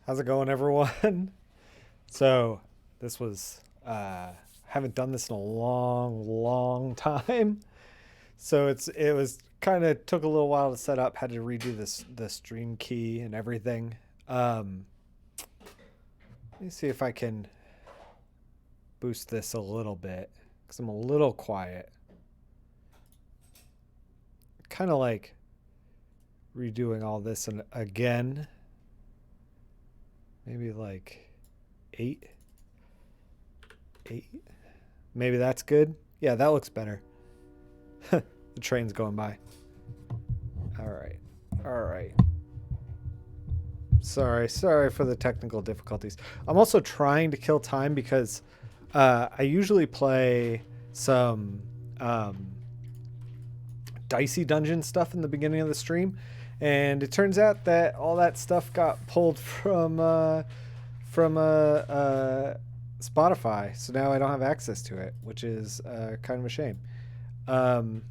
How's it going, everyone? So, this was haven't done this in a long time. So it was kind of took a little while to set up. Had to redo the stream key and everything. Let me see if I can boost this a little bit because I'm a little quiet. Kind of like redoing all this again. Maybe like 8. Maybe that's good. Yeah, that looks better. The train's going by. All right. Sorry for the technical difficulties. I'm also trying to kill time because I usually play some dicey dungeon stuff in the beginning of the stream, and it turns out that all that stuff got pulled from Spotify, so now I don't have access to it, which is kind of a shame. All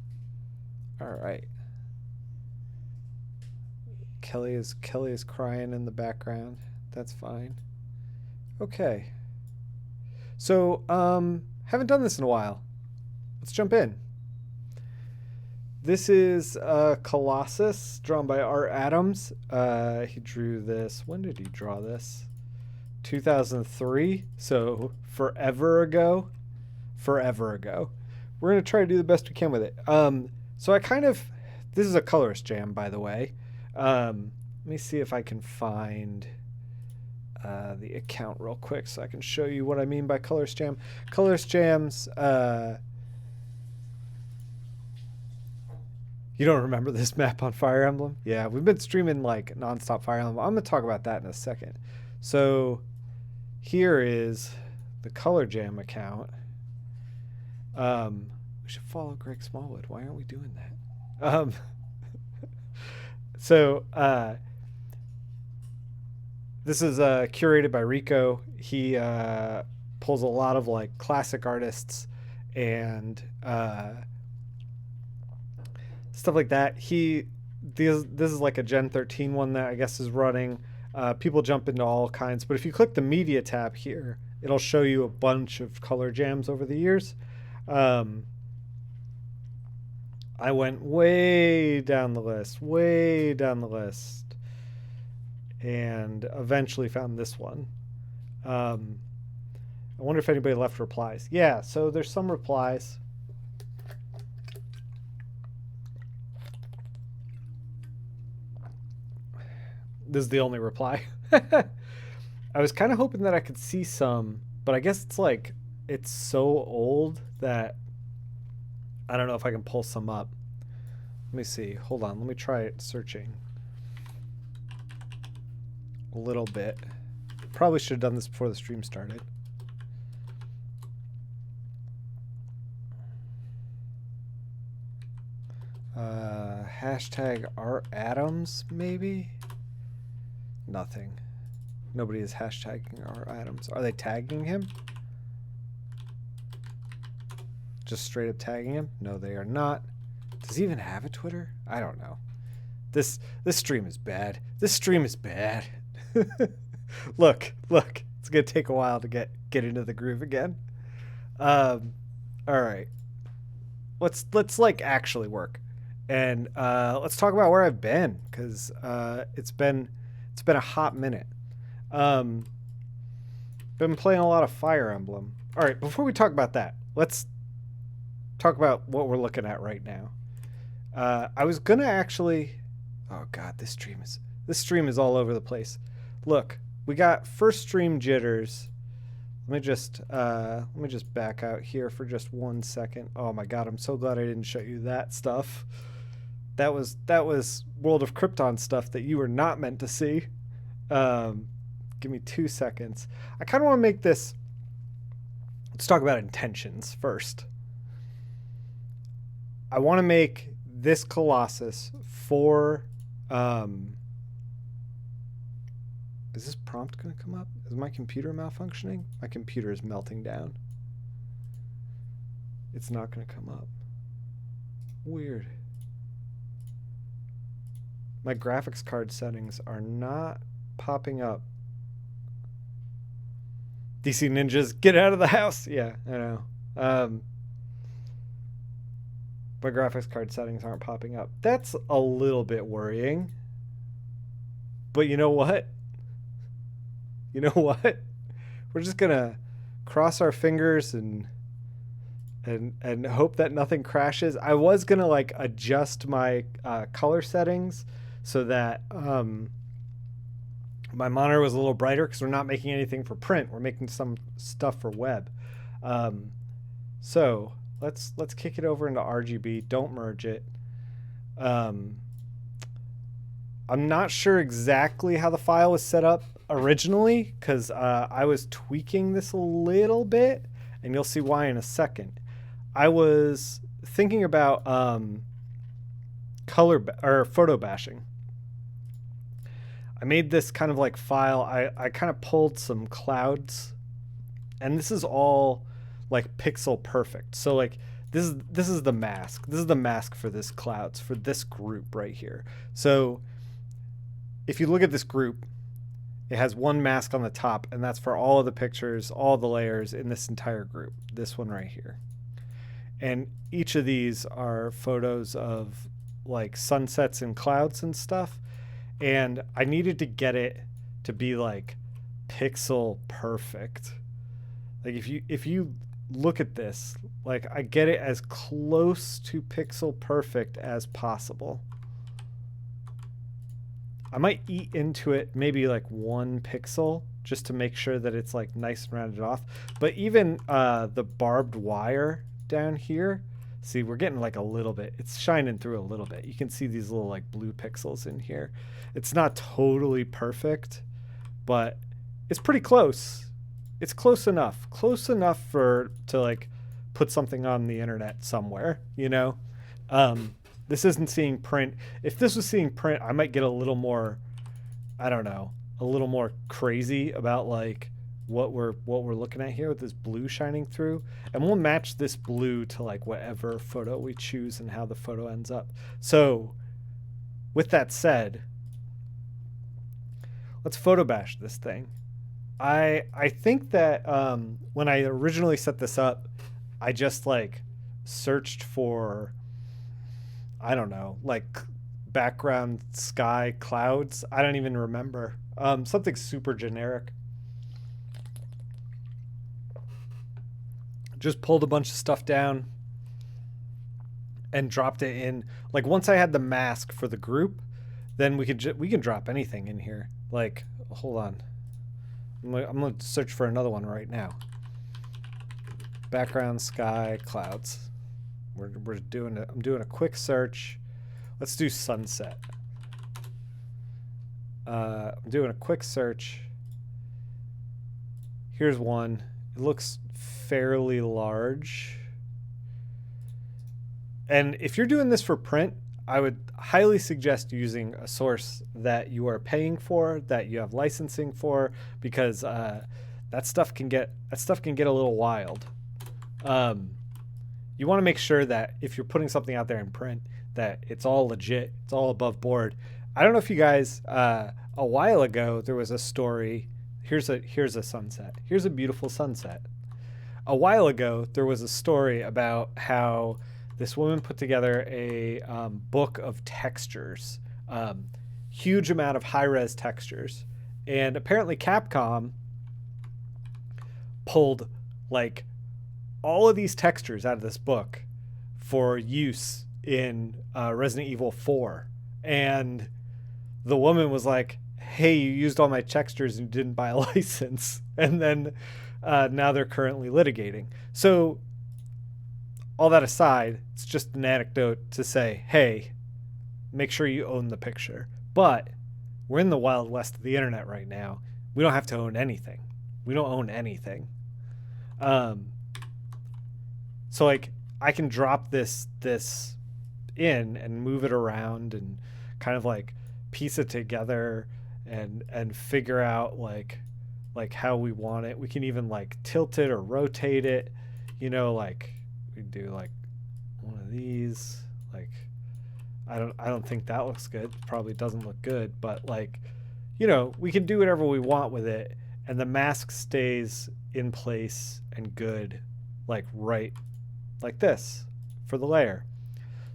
right. Kelly is crying in the background. That's fine. Okay. So, haven't done this in a while. Let's jump in. This is Colossus, drawn by Art Adams. He drew this. When did he draw this? 2003. So forever ago. We're gonna try to do the best we can with it. So this is a colorist jam, by the way. Let me see if I can find the account real quick so I can show you what I mean by colorist jam. Colorist jams. You don't remember this map on Fire Emblem? Yeah, we've been streaming like nonstop Fire Emblem. I'm gonna talk about that in a second. So here is the Color Jam account. We should follow Greg Smallwood. Why aren't we doing that? So this is curated by Rico. He pulls a lot of like classic artists and stuff like that. This is like a Gen 13 one that I guess is running. People jump into all kinds, but if you click the media tab here, it'll show you a bunch of color jams over the years. I went way down the list, and eventually found this one. I wonder if anybody left replies. Yeah, so there's some replies. This is the only reply. I was kind of hoping that I could see some, but I guess it's so old that I don't know if I can pull some up. Let me see. Hold on. Let me try it searching a little bit. Probably should have done this before the stream started. Hashtag Art Adams, maybe? Nothing. Nobody is hashtagging Art Adams. Are they tagging him? Just straight up tagging him? No, they are not. Does he even have a Twitter? I don't know. This stream is bad. This stream is bad. Look. It's gonna take a while to get into the groove again. All right. Let's like actually work, and let's talk about where I've been, because it's been a hot minute. Been playing a lot of Fire Emblem. All right. Before we talk about that, let's talk about what we're looking at right now. I was gonna actually. Oh God, this stream is all over the place. Look, we got first stream jitters. Let me just back out here for just 1 second. Oh my God, I'm so glad I didn't show you that stuff. That was World of Krypton stuff that you were not meant to see. Give me 2 seconds. I kind of want to make this. Let's talk about intentions first. I want to make this Colossus for. Is this prompt going to come up? Is my computer malfunctioning? My computer is melting down. It's not going to come up. Weird. My graphics card settings are not popping up. DC Ninjas, get out of the house! Yeah, I know. My graphics card settings aren't popping up. That's a little bit worrying. But you know what? We're just gonna cross our fingers and hope that nothing crashes. I was gonna like adjust my color settings so that my monitor was a little brighter, because we're not making anything for print. We're making some stuff for web. So let's kick it over into RGB. Don't merge it. I'm not sure exactly how the file was set up originally, because I was tweaking this a little bit, and you'll see why in a second. I was thinking about photo bashing. I made this kind of like file. I kind of pulled some clouds, and this is all like pixel perfect. So like this is the mask. This is the mask for this clouds, for this group right here. So if you look at this group, it has one mask on the top, and that's for all of the pictures, all the layers in this entire group. This one right here. And each of these are photos of like sunsets and clouds and stuff. And I needed to get it to be like pixel perfect. Like if you look at this, like I get it as close to pixel perfect as possible. I might eat into it maybe like 1 pixel just to make sure that it's like nice and rounded off. But even the barbed wire down here, see, we're getting like a little bit, it's shining through a little bit. You can see these little like blue pixels in here. It's not totally perfect, but it's pretty close. It's close enough. Close enough to like put something on the internet somewhere, you know? This isn't seeing print. If this was seeing print, I might get a little more, I don't know, a little more crazy about like what we're looking at here with this blue shining through. And we'll match this blue to like whatever photo we choose and how the photo ends up. So with that said, let's photo bash this thing. I think that when I originally set this up, I just like searched for, I don't know, like background sky clouds. I don't even remember. Something super generic. Just pulled a bunch of stuff down and dropped it in. Like once I had the mask for the group, then we can drop anything in here. Like, hold on. I'm gonna search for another one right now. Background sky clouds. We're doing it. I'm doing a quick search. Let's do sunset. I'm doing a quick search. Here's one. It looks fairly large. And if you're doing this for print, I would highly suggest using a source that you are paying for, that you have licensing for, because that stuff can get a little wild. You want to make sure that if you're putting something out there in print, that it's all legit, it's all above board. I don't know if you guys, a while ago there was a story. Here's a sunset. Here's a beautiful sunset. A while ago there was a story about how this woman put together a book of textures, huge amount of high-res textures, and apparently Capcom pulled like all of these textures out of this book for use in Resident Evil 4. And the woman was like, hey, you used all my textures and didn't buy a license. And then now they're currently litigating. So all that aside, it's just an anecdote to say, hey, make sure you own the picture. But we're in the Wild West of the internet right now. We don't have to own anything. We don't own anything. So like I can drop this in and move it around and kind of like piece it together and figure out like how we want it. We can even like tilt it or rotate it, you know, like we do like one of these. Like I don't think that looks good. Probably doesn't look good, but like, you know, we can do whatever we want with it, and the mask stays in place and good, like right like this for the layer.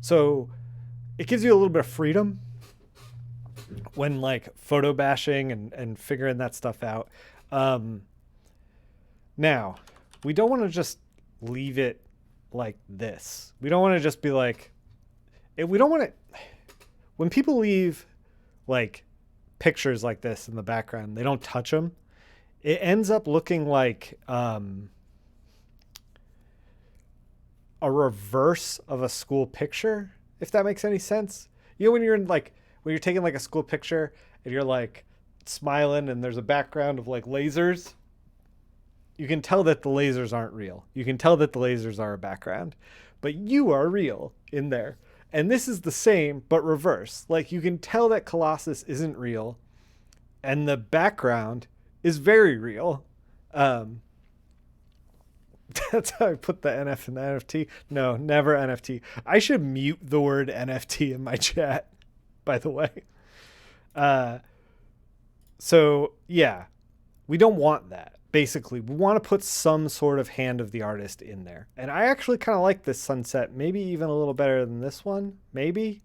So it gives you a little bit of freedom when like photo bashing and figuring that stuff out. Now, we don't want to just leave it like this. We don't want to just be like, we don't want to, when people leave like pictures like this in the background, they don't touch them. It ends up looking like a reverse of a school picture, if that makes any sense. You know, when you're taking like a school picture and you're like smiling and there's a background of like lasers, you can tell that the lasers aren't real. You can tell that the lasers are a background, but you are real in there. And this is the same, but reverse. Like you can tell that Colossus isn't real and the background is very real. That's how I put the NF in the NFT. No, never NFT. I should mute the word NFT in my chat, by the way. So yeah, we don't want that. Basically, we want to put some sort of hand of the artist in there. And I actually kind of like this sunset, maybe even a little better than this one. Maybe.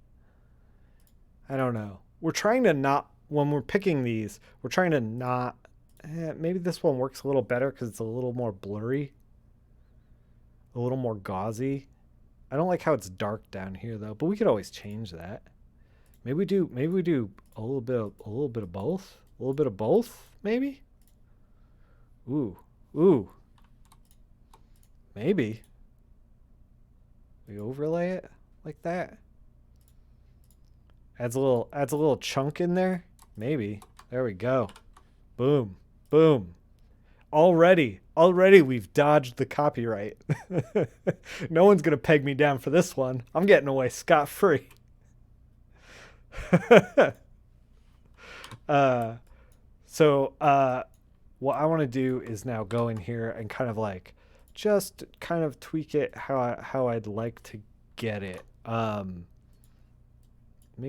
I don't know. We're trying to not, when we're picking these, we're trying to not, maybe this one works a little better because it's a little more blurry. A little more gauzy. I don't like how it's dark down here though, but we could always change that. Maybe we do a little bit of both. A little bit of both, maybe? Ooh. Maybe. We overlay it like that. Adds a little chunk in there. Maybe. There we go. Boom. Boom. Already we've dodged the copyright. No one's going to peg me down for this one. I'm getting away scot-free. uh, what I want to do is now go in here and kind of like just kind of tweak it how I'd like to get it. Maybe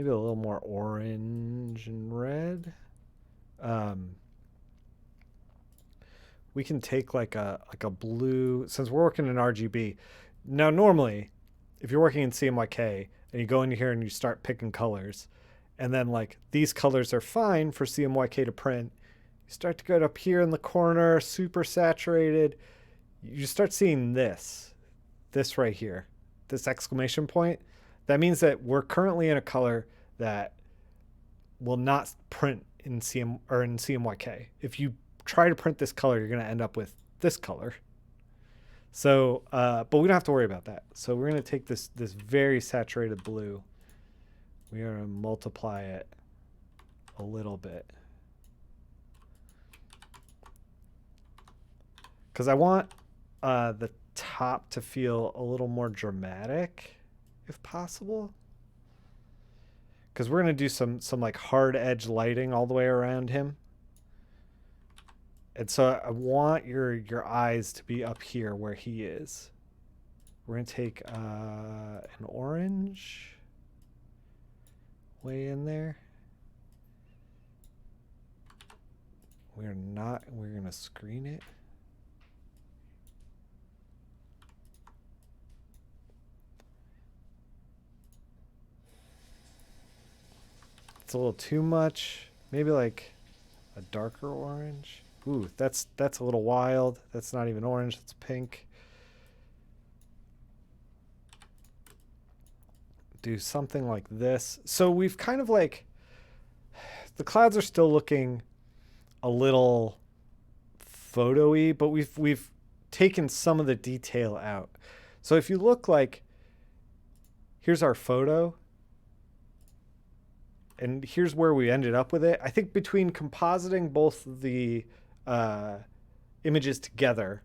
a little more orange and red. We can take like a blue, since we're working in RGB. Now normally, if you're working in CMYK and you go in here and you start picking colors, and then like these colors are fine for CMYK to print, you start to go up here in the corner, super saturated, you start seeing this right here, this exclamation point. That means that we're currently in a color that will not print in CMYK. If you try to print this color, you're going to end up with this color. So, but we don't have to worry about that. So we're going to take this very saturated blue. We are going to multiply it a little bit. Because I want the top to feel a little more dramatic, if possible. Because we're going to do some like hard edge lighting all the way around him. And so I want your eyes to be up here where he is. We're going to take an orange way in there. We're going to screen it. It's a little too much. Maybe like a darker orange. Ooh, that's a little wild. That's not even orange, that's pink. Do something like this. So we've kind of like, the clouds are still looking a little photo-y, but we've taken some of the detail out. So if you look like, here's our photo, and here's where we ended up with it. I think between compositing both the images together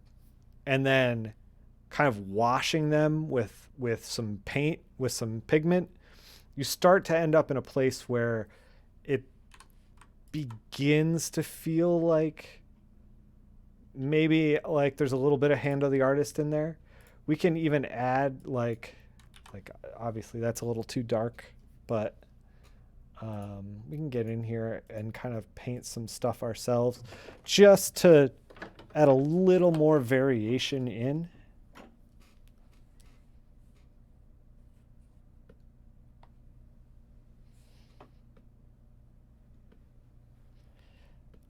and then kind of washing them with some paint, with some pigment, you start to end up in a place where it begins to feel like maybe like there's a little bit of hand of the artist in there. We can even add like obviously that's a little too dark, but we can get in here and kind of paint some stuff ourselves just to add a little more variation in.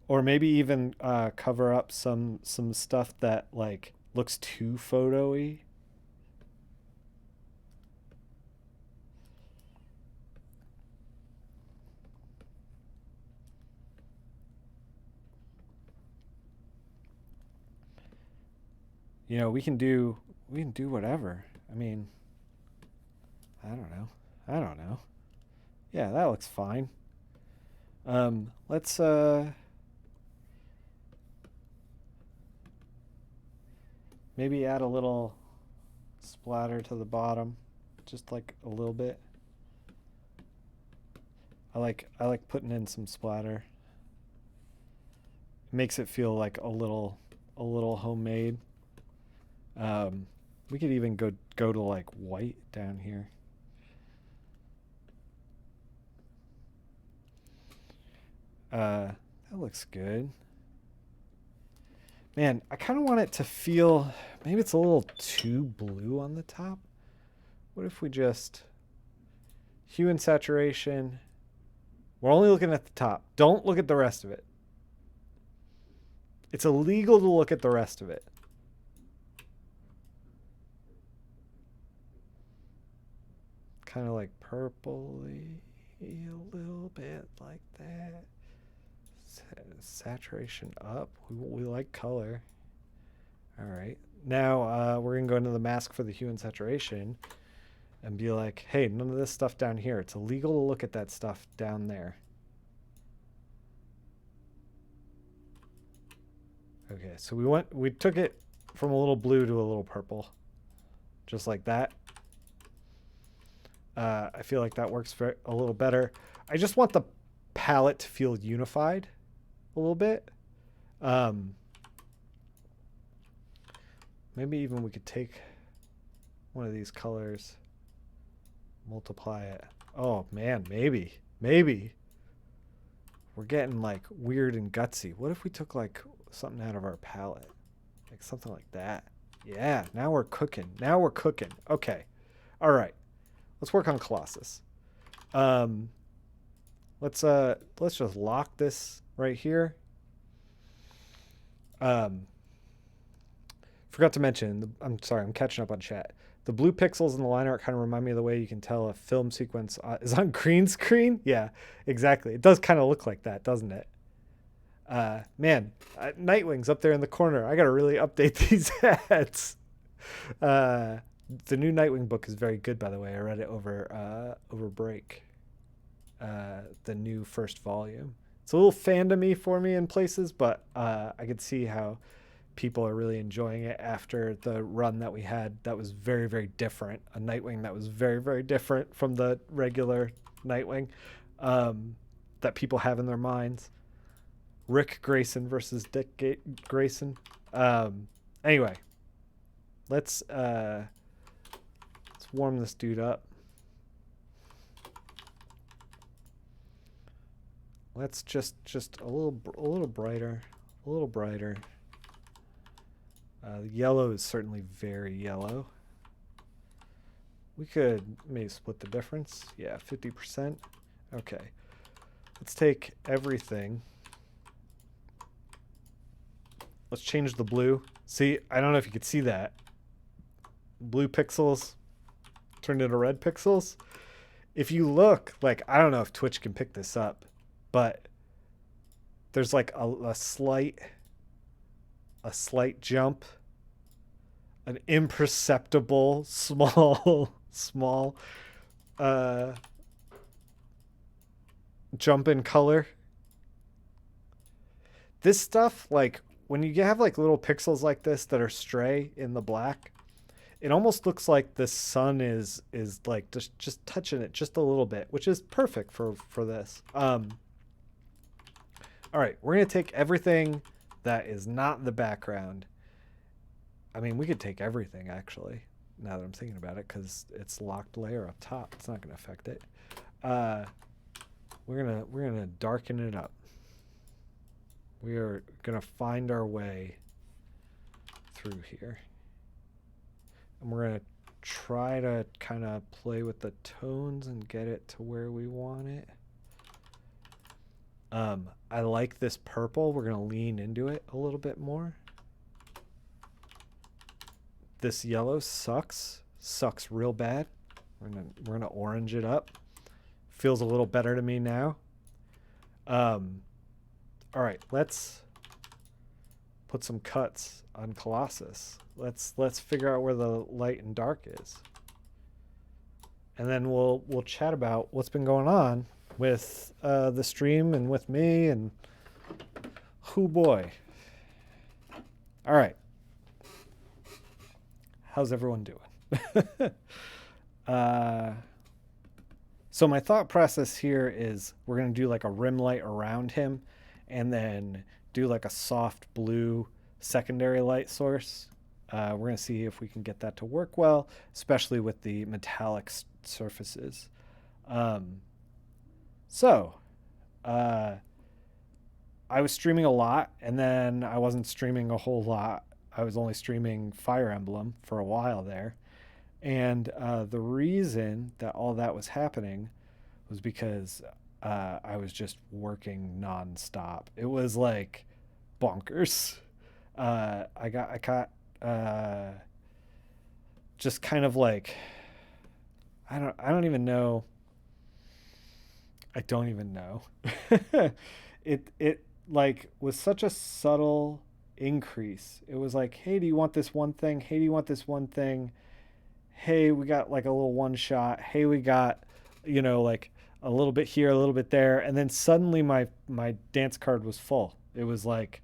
Or maybe even cover up some stuff that like looks too photo-y. You know, we can do whatever. I mean, I don't know. Yeah, that looks fine. Let's maybe add a little splatter to the bottom, just like a little bit. I like putting in some splatter. It makes it feel like a little homemade. We could even go to like white down here. That looks good. Man, I kind of want it to feel, maybe it's a little too blue on the top. What if we just hue and saturation? We're only looking at the top. Don't look at the rest of it. It's illegal to look at the rest of it. Kind of like purpley, a little bit like that. Saturation up. We like color. All right. Now we're going to go into the mask for the hue and saturation and be like, hey, none of this stuff down here. It's illegal to look at that stuff down there. Okay, so we took it from a little blue to a little purple, just like that. I feel like that works for a little better. I just want the palette to feel unified a little bit. Maybe even we could take one of these colors, multiply it. Oh man, maybe. We're getting like weird and gutsy. What if we took like something out of our palette? Like something like that. Yeah, now we're cooking. Okay. All right. Let's work on Colossus. Let's just lock this right here. Forgot to mention, I'm sorry, I'm catching up on chat. The blue pixels in the line art kind of remind me of the way you can tell a film sequence is on green screen. Yeah, exactly. It does kind of look like that, doesn't it? Man, Nightwing's up there in the corner. I got to really update these ads. The new Nightwing book is very good, by the way. I read it over break. The new first volume. It's a little fandom-y for me in places, but I could see how people are really enjoying it after the run that we had that was very, very different. A Nightwing that was very, very different from the regular Nightwing that people have in their minds. Rick Grayson versus Dick Grayson. Anyway, let's warm this dude up. Let's just a little brighter, a little brighter. The yellow is certainly very yellow. We could maybe split the difference. Yeah, 50%. Okay. Let's take everything. Let's change the blue. See, I don't know if you could see that. Blue pixels turned into red pixels. If you look, like, I don't know if Twitch can pick this up, but there's like a slight jump, an imperceptible small jump in color. This stuff, like when you have like little pixels like this that are stray in the black, it almost looks like the sun is like just touching it just a little bit, which is perfect for this. All right, we're gonna take everything that is not the background. I mean, we could take everything actually, now that I'm thinking about it, because it's locked layer up top. It's not gonna affect it. We're gonna darken it up. We are gonna find our way through here. And we're going to try to kind of play with the tones and get it to where we want it. I like this purple. We're going to lean into it a little bit more. This yellow sucks real bad. We're going to orange it up. Feels a little better to me now. All right, let's put some cuts on Colossus. Let's figure out where the light and dark is, and then we'll chat about what's been going on with the stream and with me and who boy. All right, how's everyone doing? So my thought process here is we're gonna do like a rim light around him, and then do like a soft blue secondary light source. We're going to see if we can get that to work well, especially with the metallic surfaces. I was streaming a lot, and then I wasn't streaming a whole lot. I was only streaming Fire Emblem for a while there. And the reason that all that was happening was because I was just working nonstop. It was like bonkers. I got just kind of like I don't even know. I don't even know. It like was such a subtle increase. It was like, hey, do you want this one thing? Hey, do you want this one thing? Hey, we got like a little one shot. Hey, we got, like a little bit here, a little bit there. And then suddenly my dance card was full. It was like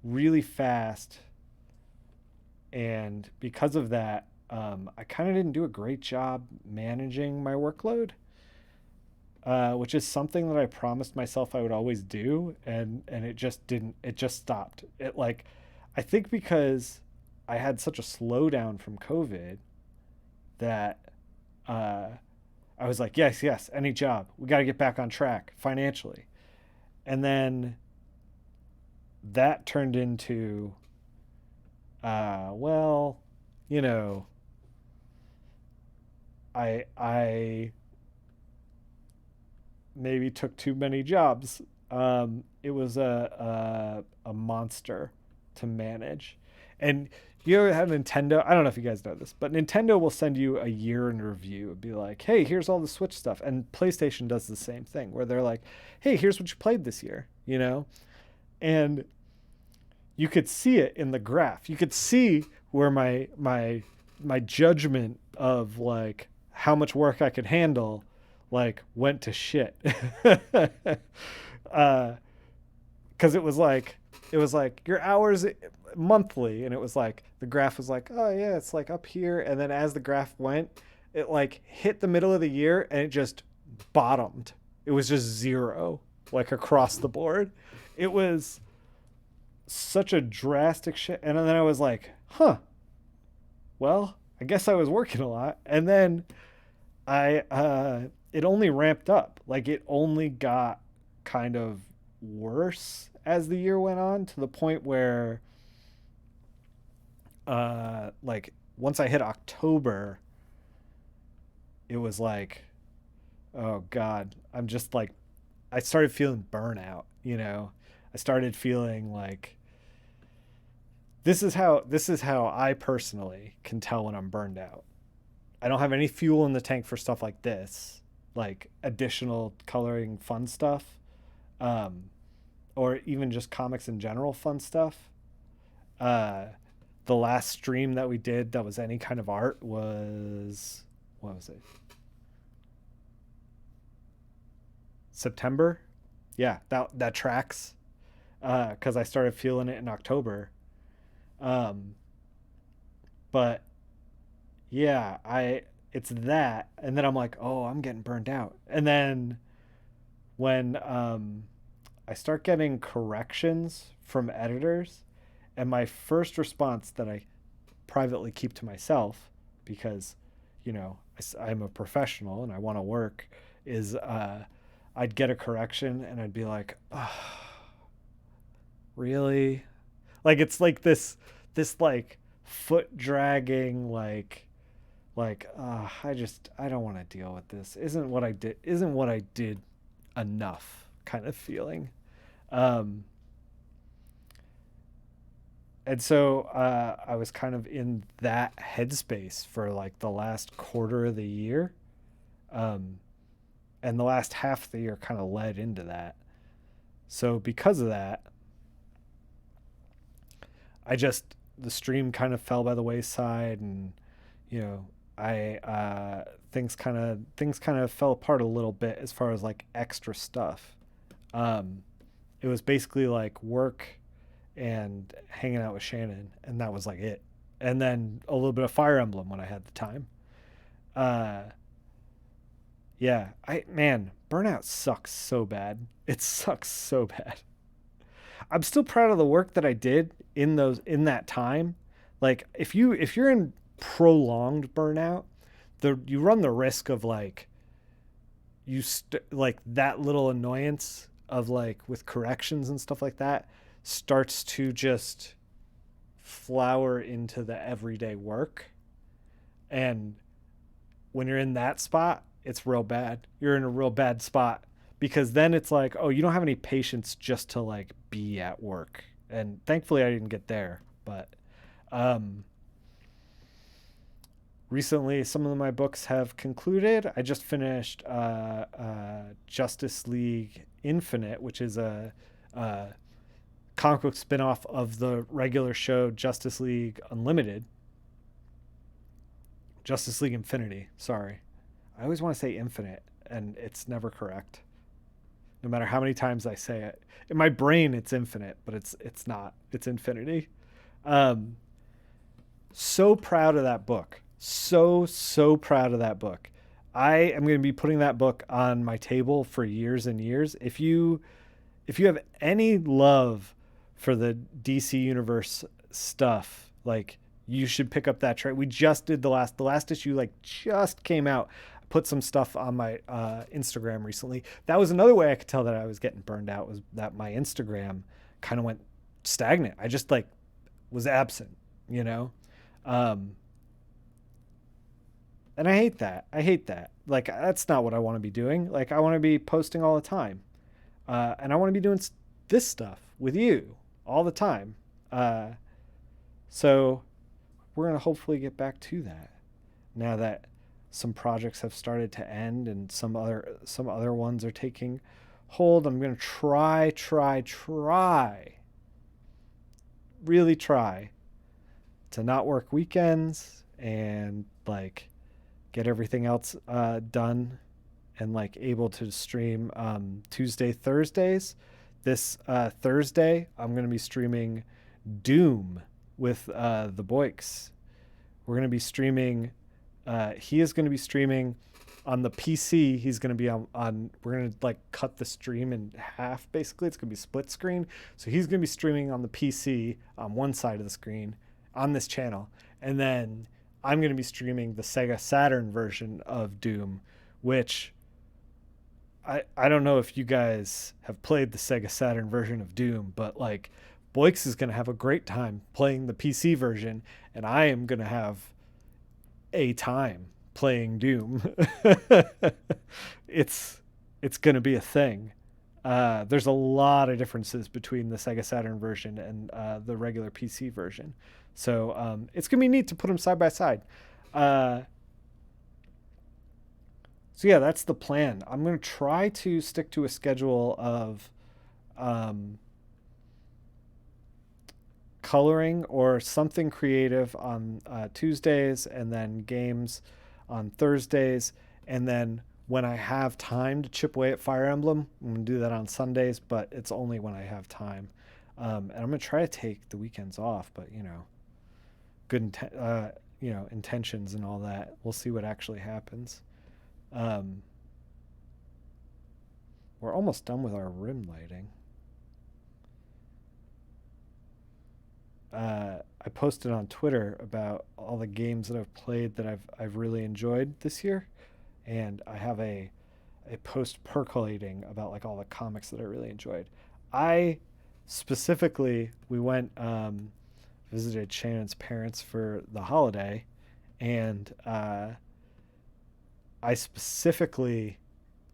really fast, and because of that, I kind of didn't do a great job managing my workload, which is something that I promised myself I would always do, and it just didn't. It just stopped. It like, I think because I had such a slowdown from COVID that uh, I was like, yes, yes, any job. We got to get back on track financially, and then that turned into, well, you know, I maybe took too many jobs. It was a monster to manage, and you ever have Nintendo? I don't know if you guys know this, but Nintendo will send you a year in review and be like, "Hey, here's all the Switch stuff," and PlayStation does the same thing, where they're like, "Hey, here's what you played this year," and you could see it in the graph. You could see where my judgment of like how much work I could handle like went to shit. uh because it was like your hours monthly, and it was like the graph was like, oh yeah, it's like up here, and then as the graph went, it like hit the middle of the year and it just bottomed. It was just zero, like across the board. It was such a drastic shit. And then I was like, huh, well, I guess I was working a lot. And then it only ramped up. Like it only got kind of worse as the year went on, to the point where like once I hit October, it was like, oh God, I'm just like, I started feeling burnout. I started feeling like this is how I personally can tell when I'm burned out. I don't have any fuel in the tank for stuff like this, like additional coloring fun stuff, um, or even just comics in general fun stuff. Uh, the last stream that we did that was any kind of art was, what was it? September. Yeah, that tracks. Because I started feeling it in October. Um, but yeah, I it's that, and then I'm like, oh, I'm getting burned out, and then when I start getting corrections from editors, and my first response that I privately keep to myself, because I'm a professional and I want to work, is I'd get a correction and I'd be like, oh, really? Like it's like this like foot dragging, I don't want to deal with this. Isn't what I did enough kind of feeling. Um and so I was kind of in that headspace for like the last quarter of the year. Um and the last half of the year kind of led into that. So because of that, I just the stream kind of fell by the wayside, and you know I things kind of fell apart a little bit as far as like extra stuff. Um, it was basically like work and hanging out with Shannon, and that was like it. And then a little bit of Fire Emblem when I had the time. Uh, yeah, I man, burnout sucks so bad. It sucks so bad. I'm still proud of the work that I did in that time. Like if you're in prolonged burnout, you run the risk of like like that little annoyance of like with corrections and stuff like that starts to just flower into the everyday work. And when you're in that spot, it's real bad. You're in a real bad spot, because then it's like, oh, you don't have any patience just to like be at work. And thankfully, I didn't get there. But um, recently, some of my books have concluded. I just finished Justice League Infinite, which is a comic book spinoff of the regular show Justice League Unlimited. Justice League Infinity. Sorry, I always want to say Infinite, and it's never correct. no matter how many times I say it. In my brain, it's infinite, but it's not. It's infinity. Um, so proud of that book. So proud of that book. I am going to be putting that book on my table for years and years. If you have any love for the DC universe stuff, like you should pick up that trade. We just did the last issue like just came out. I put some stuff on my Instagram recently. That was another way I could tell that I was getting burned out, was that my Instagram kind of went stagnant. I just like was absent, you know? Um, and I hate that. I hate that. Like that's not what I want to be doing. Like I want to be posting all the time. And I want to be doing this stuff with you all the time. Uh, so we're going to hopefully get back to that now that some projects have started to end and some other ones are taking hold. I'm going to really try to not work weekends and like get everything else done and like able to stream Tuesday, Thursdays. This Thursday, I'm going to be streaming Doom with the Boyks. We're going to be streaming. He is going to be streaming on the PC. He's going to be on. We're going to like cut the stream in half. Basically, it's going to be split screen. So he's going to be streaming on the PC on one side of the screen on this channel, and then I'm going to be streaming the Sega Saturn version of Doom, which I don't know if you guys have played the Sega Saturn version of Doom, but like Boyks is going to have a great time playing the PC version, and I am going to have a time playing Doom. it's going to be a thing. There's a lot of differences between the Sega Saturn version and the regular PC version. So it's going to be neat to put them side by side. So yeah, that's the plan. I'm going to try to stick to a schedule of um, coloring or something creative on Tuesdays, and then games on Thursdays. And then when I have time to chip away at Fire Emblem, I'm going to do that on Sundays, but it's only when I have time. And I'm going to try to take the weekends off, but intentions and all that. We'll see what actually happens. Um, we're almost done with our rim lighting. I posted on Twitter about all the games that I've played that I've really enjoyed this year, and I have a post percolating about like all the comics that I really enjoyed. I specifically we went visited Shannon's parents for the holiday, and I specifically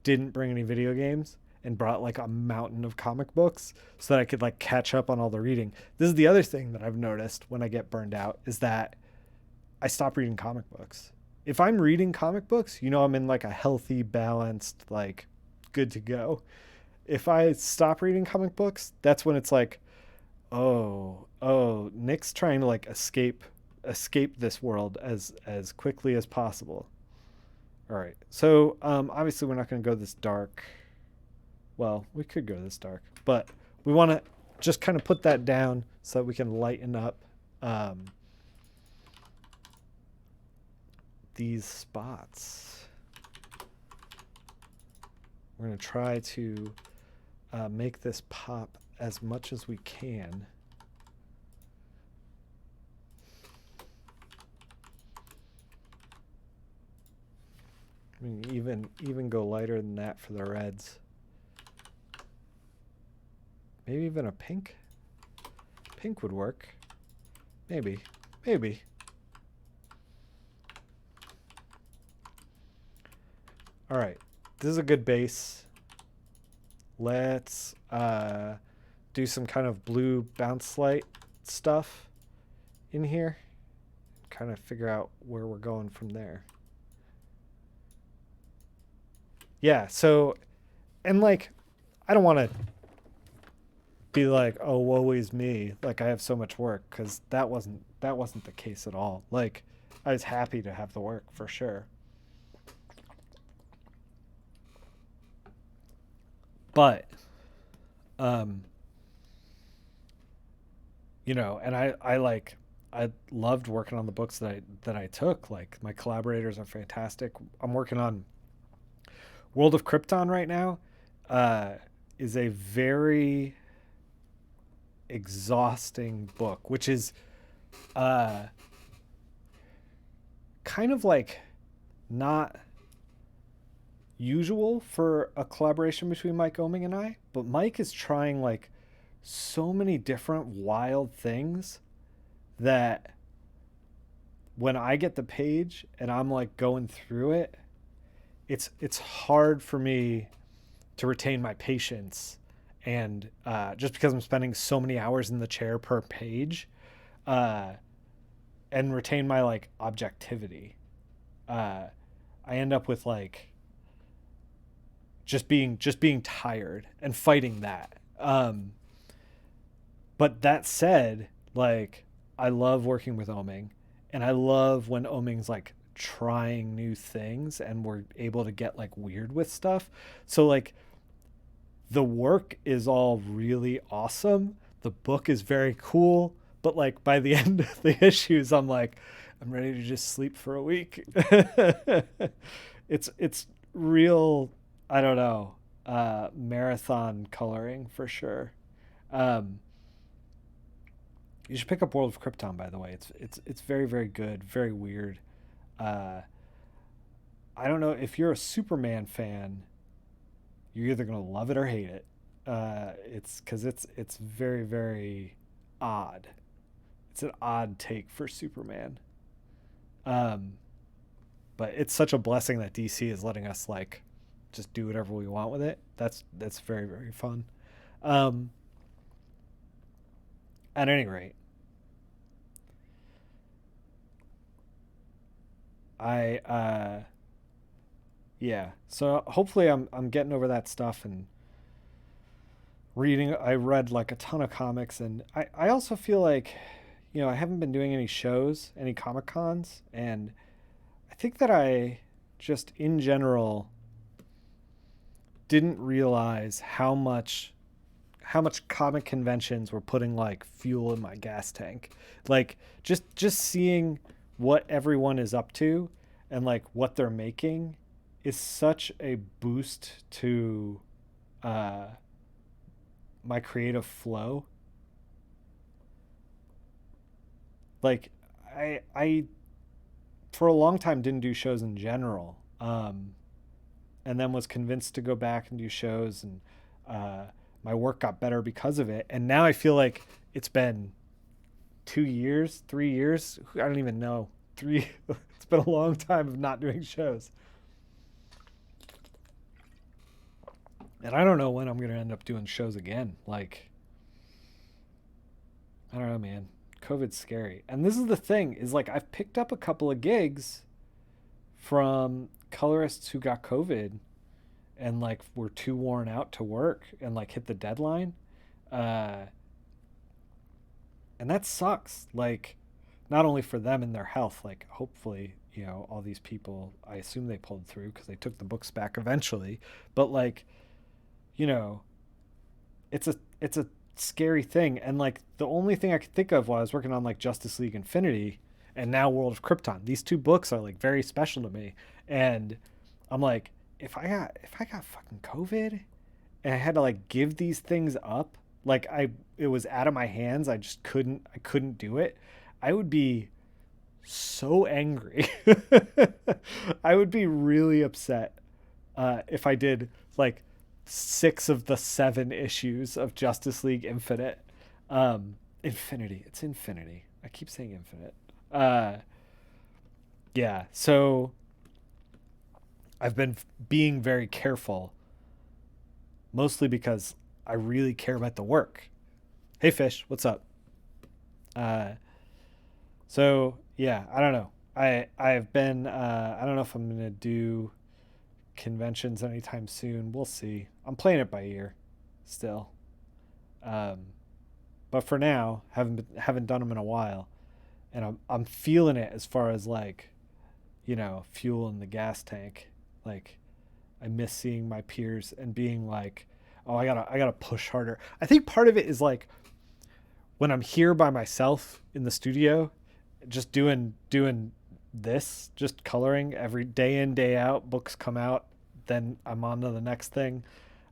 didn't bring any video games and brought like a mountain of comic books so that I could like catch up on all the reading. This is the other thing that I've noticed when I get burned out, is that I stop reading comic books. If I'm reading comic books, I'm in like a healthy, balanced, like good to go. If I stop reading comic books, that's when it's like, oh, Nick's trying to like escape this world as quickly as possible. All right. So obviously we're not going to go this dark. Well, we could go this dark, but we want to just kind of put that down so that we can lighten up these spots. We're going to try to make this pop as much as we can. I mean, even go lighter than that for the reds. Maybe even a pink. Pink would work. Maybe. All right, this is a good base. Let's do some kind of blue bounce light stuff in here. Kind of figure out where we're going from there. Yeah, so, and like, I don't want to be like, oh, woe is me, like I have so much work, because that wasn't the case at all. Like, I was happy to have the work for sure. But um, and I loved working on the books that I took. Like my collaborators are fantastic. I'm working on World of Krypton right now. Uh, is a very exhausting book, which is uh, kind of like not usual for a collaboration between Mike Oming and I. But Mike is trying like so many different wild things that when I get the page and I'm like going through it, it's hard for me to retain my patience, and just because I'm spending so many hours in the chair per page, uh, and retain my like objectivity, uh, I end up with like just being tired and fighting that. But that said, like I love working with Oming, and I love when Oming's like trying new things and we're able to get like weird with stuff. So like the work is all really awesome. The book is very cool, but like by the end of the issues, I'm like, I'm ready to just sleep for a week. It's real. I don't know. Marathon coloring for sure. Um, you should pick up World of Krypton, by the way. It's very very good, very weird. Uh, I don't know if you're a Superman fan. You're either gonna love it or hate it. It's because it's very very odd. It's an odd take for Superman. Um, but it's such a blessing that DC is letting us like just do whatever we want with it. That's very very fun. Um, at any rate, I yeah. So hopefully I'm getting over that stuff and reading. I read like a ton of comics, and I also feel like I haven't been doing any shows, any comic cons, and I think that I just in general didn't realize how much comic conventions were putting like fuel in my gas tank. Like just seeing what everyone is up to and like what they're making is such a boost to uh my creative flow. Like I for a long time didn't do shows in general. And then was convinced to go back and do shows, and uh my work got better because of it. And now I feel like it's been 2 years, 3 years. I don't even know. Three. It's been a long time of not doing shows, and I don't know when I'm gonna end up doing shows again. Like I don't know, man. COVID's scary, and this is the thing: is like I've picked up a couple of gigs from colorists who got COVID and like were too worn out to work and like hit the deadline, uh, and that sucks. Like not only for them and their health, like hopefully all these people, I assume they pulled through because they took the books back eventually, but like you know it's a scary thing. And like the only thing I could think of while I was working on like Justice League Infinity and now World of Krypton, these two books are like very special to me. And I'm like, if I got fucking COVID and I had to like give these things up, like it was out of my hands, I couldn't do it, I would be so angry. I would be really upset if I did like 6 of the 7 issues of Justice League Infinite. Infinity. It's Infinity. I keep saying Infinite. Uh, yeah. So I've been being very careful, mostly because I really care about the work. Hey, Fish, what's up? Uh, so yeah, I don't know. I've been I don't know if I'm gonna do conventions anytime soon. We'll see. I'm playing it by ear, still. Um, but for now, haven't done them in a while, and I'm feeling it as far as like fuel in the gas tank. Like I miss seeing my peers and being like, oh, I gotta push harder. I think part of it is like when I'm here by myself in the studio, just doing this, just coloring every day in day out. Books come out, then I'm on to the next thing.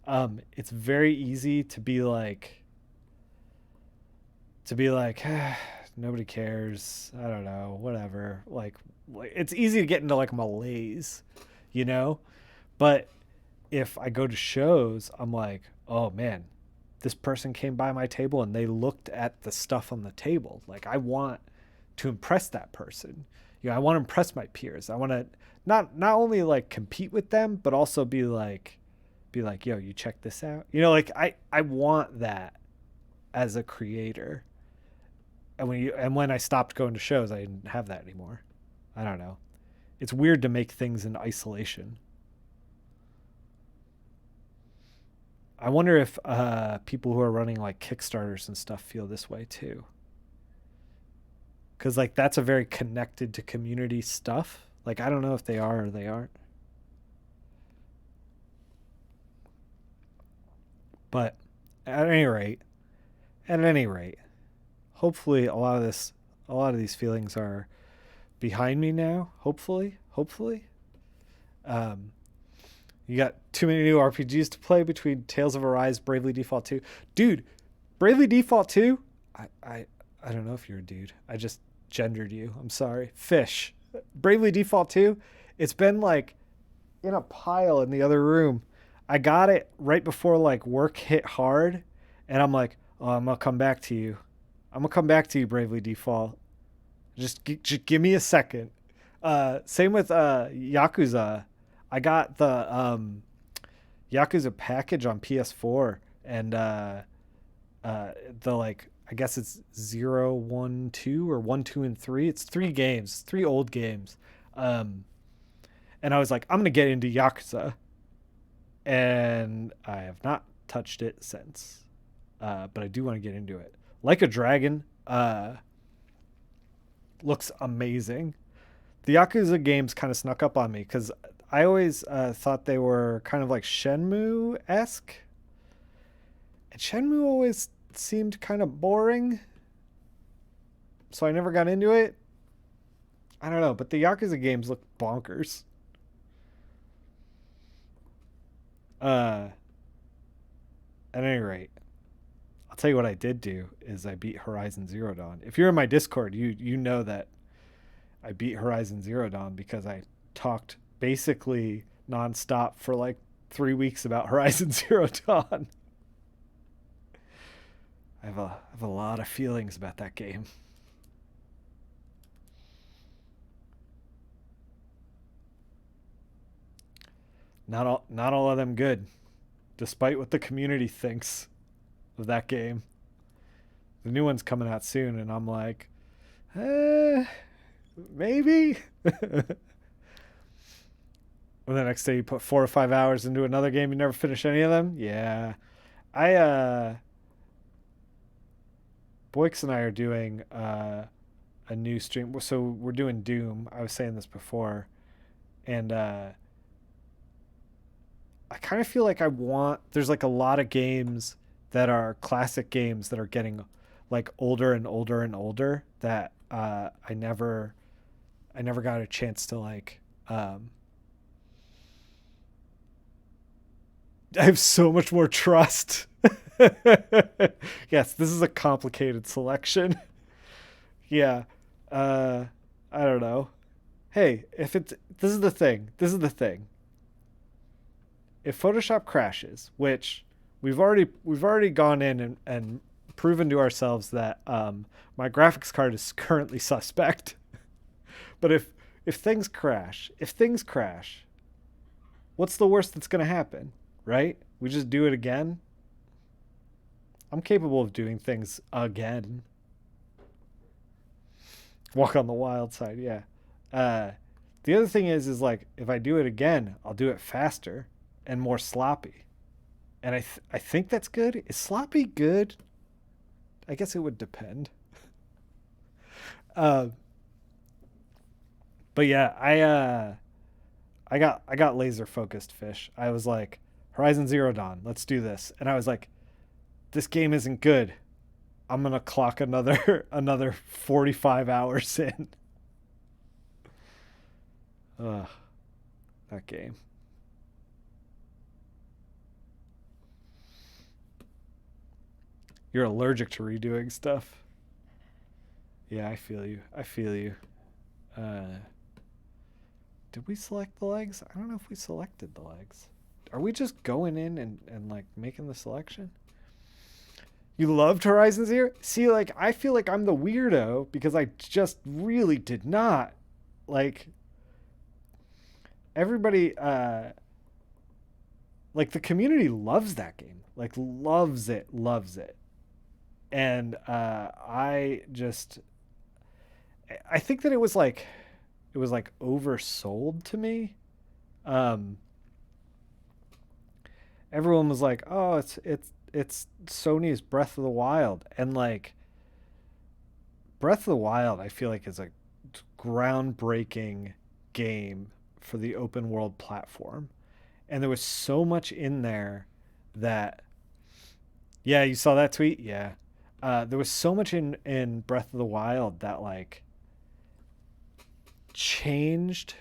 It's very easy to be like nobody cares. I don't know, whatever. Like it's easy to get into like malaise, you know. But if I go to shows, I'm like, oh man, this person came by my table and they looked at the stuff on the table. Like I want to impress that person. I want to impress my peers. I want to not only like compete with them, but also be like, yo, you check this out. Like I want that as a creator. And when I stopped going to shows, I didn't have that anymore. I don't know. It's weird to make things in isolation. I wonder if people who are running like Kickstarters and stuff feel this way too. Because like that's a very connected to community stuff. Like I don't know if they are or they aren't. But at any rate, at any rate, hopefully a lot of these feelings are behind me now. Hopefully. Um, you got too many new RPGs to play between Tales of Arise, Bravely Default 2. Dude, Bravely Default 2? I don't know if you're a dude. I just gendered you. I'm sorry. Fish. Bravely Default 2, it's been like in a pile in the other room. I got it right before like work hit hard, and I'm like, oh, I'm gonna come back to you. I'm gonna come back to you, Bravely Default. Just give me a second. Same with Yakuza. I got the Yakuza package on PS4, and the like I guess it's 0, 1, 2 or 1, 2, and 3. It's three games, three old games. Um, and I was like, I'm gonna get into Yakuza, and I have not touched it since. But I do want to get into it. Like a Dragon looks amazing. The Yakuza games kind of snuck up on me because I always thought they were kind of like Shenmue esque, and Shenmue always seemed kind of boring, so I never got into it. I don't know, but the Yakuza games look bonkers. Uh, at any rate, I'll tell you what I did do is I beat Horizon Zero Dawn. If you're in my Discord, you know that I beat Horizon Zero Dawn because I talked basically nonstop for like 3 weeks about Horizon Zero Dawn. I have a lot of feelings about that game. Not all of them good, despite what the community thinks of that game. The new one's coming out soon, and I'm like, maybe. And the next day you put 4 or 5 hours into another game, you never finish any of them. Yeah, I Boix and I are doing a new stream. So we're doing Doom. I was saying this before, and I kind of feel like there's like a lot of games that are classic games that are getting like older and older and older that I never got a chance to like. I have so much more trust. Yes, this is a complicated selection. Yeah. Uh, I don't know. Hey, if it's this is the thing. This is the thing. If Photoshop crashes, which we've already gone in and proven to ourselves that my graphics card is currently suspect. But if things crash, what's the worst that's gonna happen? Right? We just do it again. I'm capable of doing things again. Walk on the wild side, yeah. Uh, the other thing is like if I do it again, I'll do it faster and more sloppy. And I think that's good. Is sloppy good? I guess it would depend. Uh, but yeah, I got laser focused fish. I was like, Horizon Zero Dawn, let's do this. And I was like, this game isn't good. I'm gonna clock another 45 hours in. Ugh, that game. You're allergic to redoing stuff. Yeah, I feel you. I feel you. Uh, did we select the legs? I don't know if we selected the legs. Are we just going in and like making the selection? You loved Horizon Zero? See, like I feel like I'm the weirdo because I just really did not. Like everybody like the community loves that game. Like loves it, loves it. And I think that it was like oversold to me. Um Everyone was like, "Oh, it's Sony's Breath of the Wild." And like Breath of the Wild, I feel like is a groundbreaking game for the open world platform. And there was so much in there that yeah, you saw that tweet? Yeah. There was so much in Breath of the Wild that like changed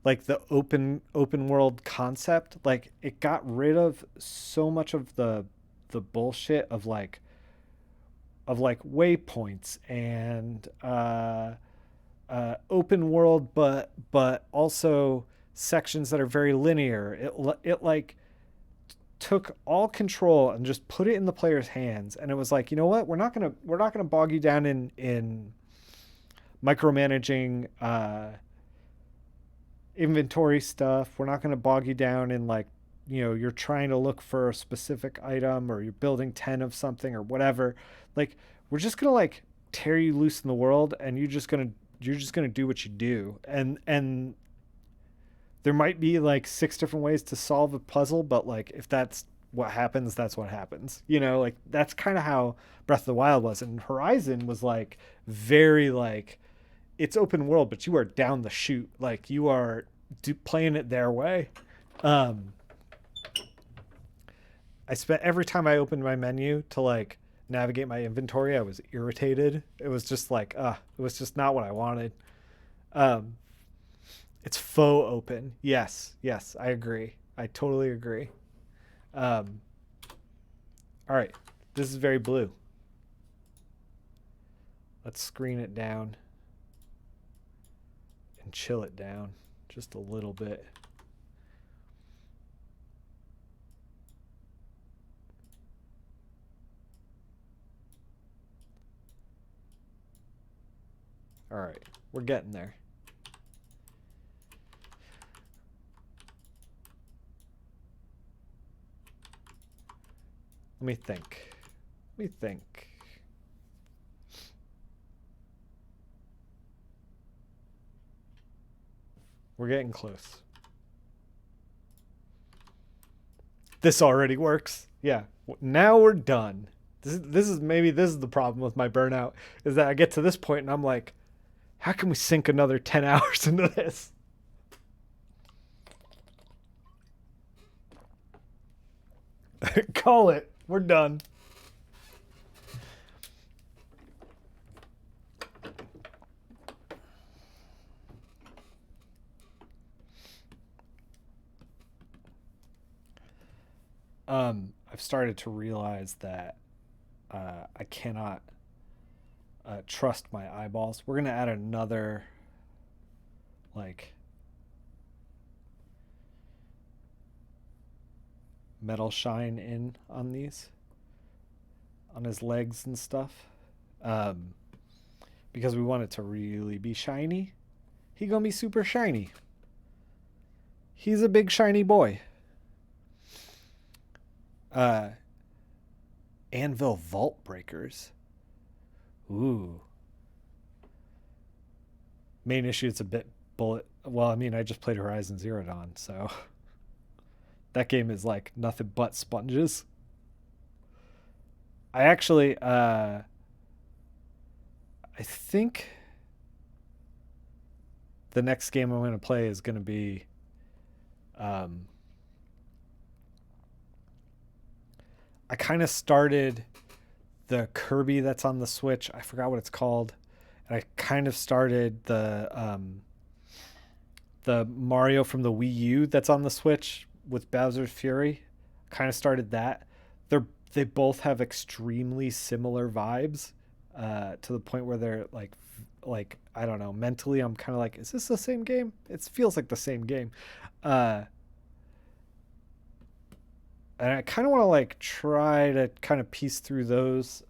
like the open world concept. Like it got rid of so much of the bullshit of like waypoints and open world, but also sections that are very linear. It like took all control and just put it in the player's hands, and it was like, you know what, we're not gonna bog you down in micromanaging inventory stuff. We're not going to bog you down in like, you know, you're trying to look for a specific item or you're building 10 of something or whatever. Like we're just going to like tear you loose in the world, and you're just going to do what you do. And there might be like six different ways to solve a puzzle, but like if that's what happens, that's what happens. You know, like that's kind of how Breath of the Wild was. And Horizon was like very like it's open world, but you are down the chute. Like you are playing it their way. Um, I spent every time I opened my menu to like navigate my inventory, I was irritated. It was just like, it was just not what I wanted. Um, it's faux open. Yes, yes, I agree. I totally agree. Um, all right, this is very blue. Let's screen it down and chill it down just a little bit. All right, we're getting there. Let me think. Let me think. We're getting close. This already works. Yeah. Now we're done. This is the problem with my burnout is that I get to this point and I'm like, how can we sink another 10 hours into this? Call it. We're done. I've started to realize that I cannot trust my eyeballs. We're gonna add another like metal shine in on these, on his legs and stuff, um, because we want it to really be shiny. He gonna be super shiny. He's a big shiny boy. Uh, Anvil Vault Breakers. Ooh. Main issue, it's a bit bullet. Well, I mean, I just played Horizon Zero Dawn, so that game is like nothing but sponges. I actually, I think the next game I'm going to play is going to be, um, I kind of started the Kirby that's on the Switch. I forgot what it's called. And I kind of started the Mario from the Wii U that's on the Switch with Bowser's Fury. Kind of started that. They both have extremely similar vibes, to the point where they're like I don't know. Mentally, I'm kind of like, is this the same game? It feels like the same game. Uh, and I kind of want to like try to kind of piece through those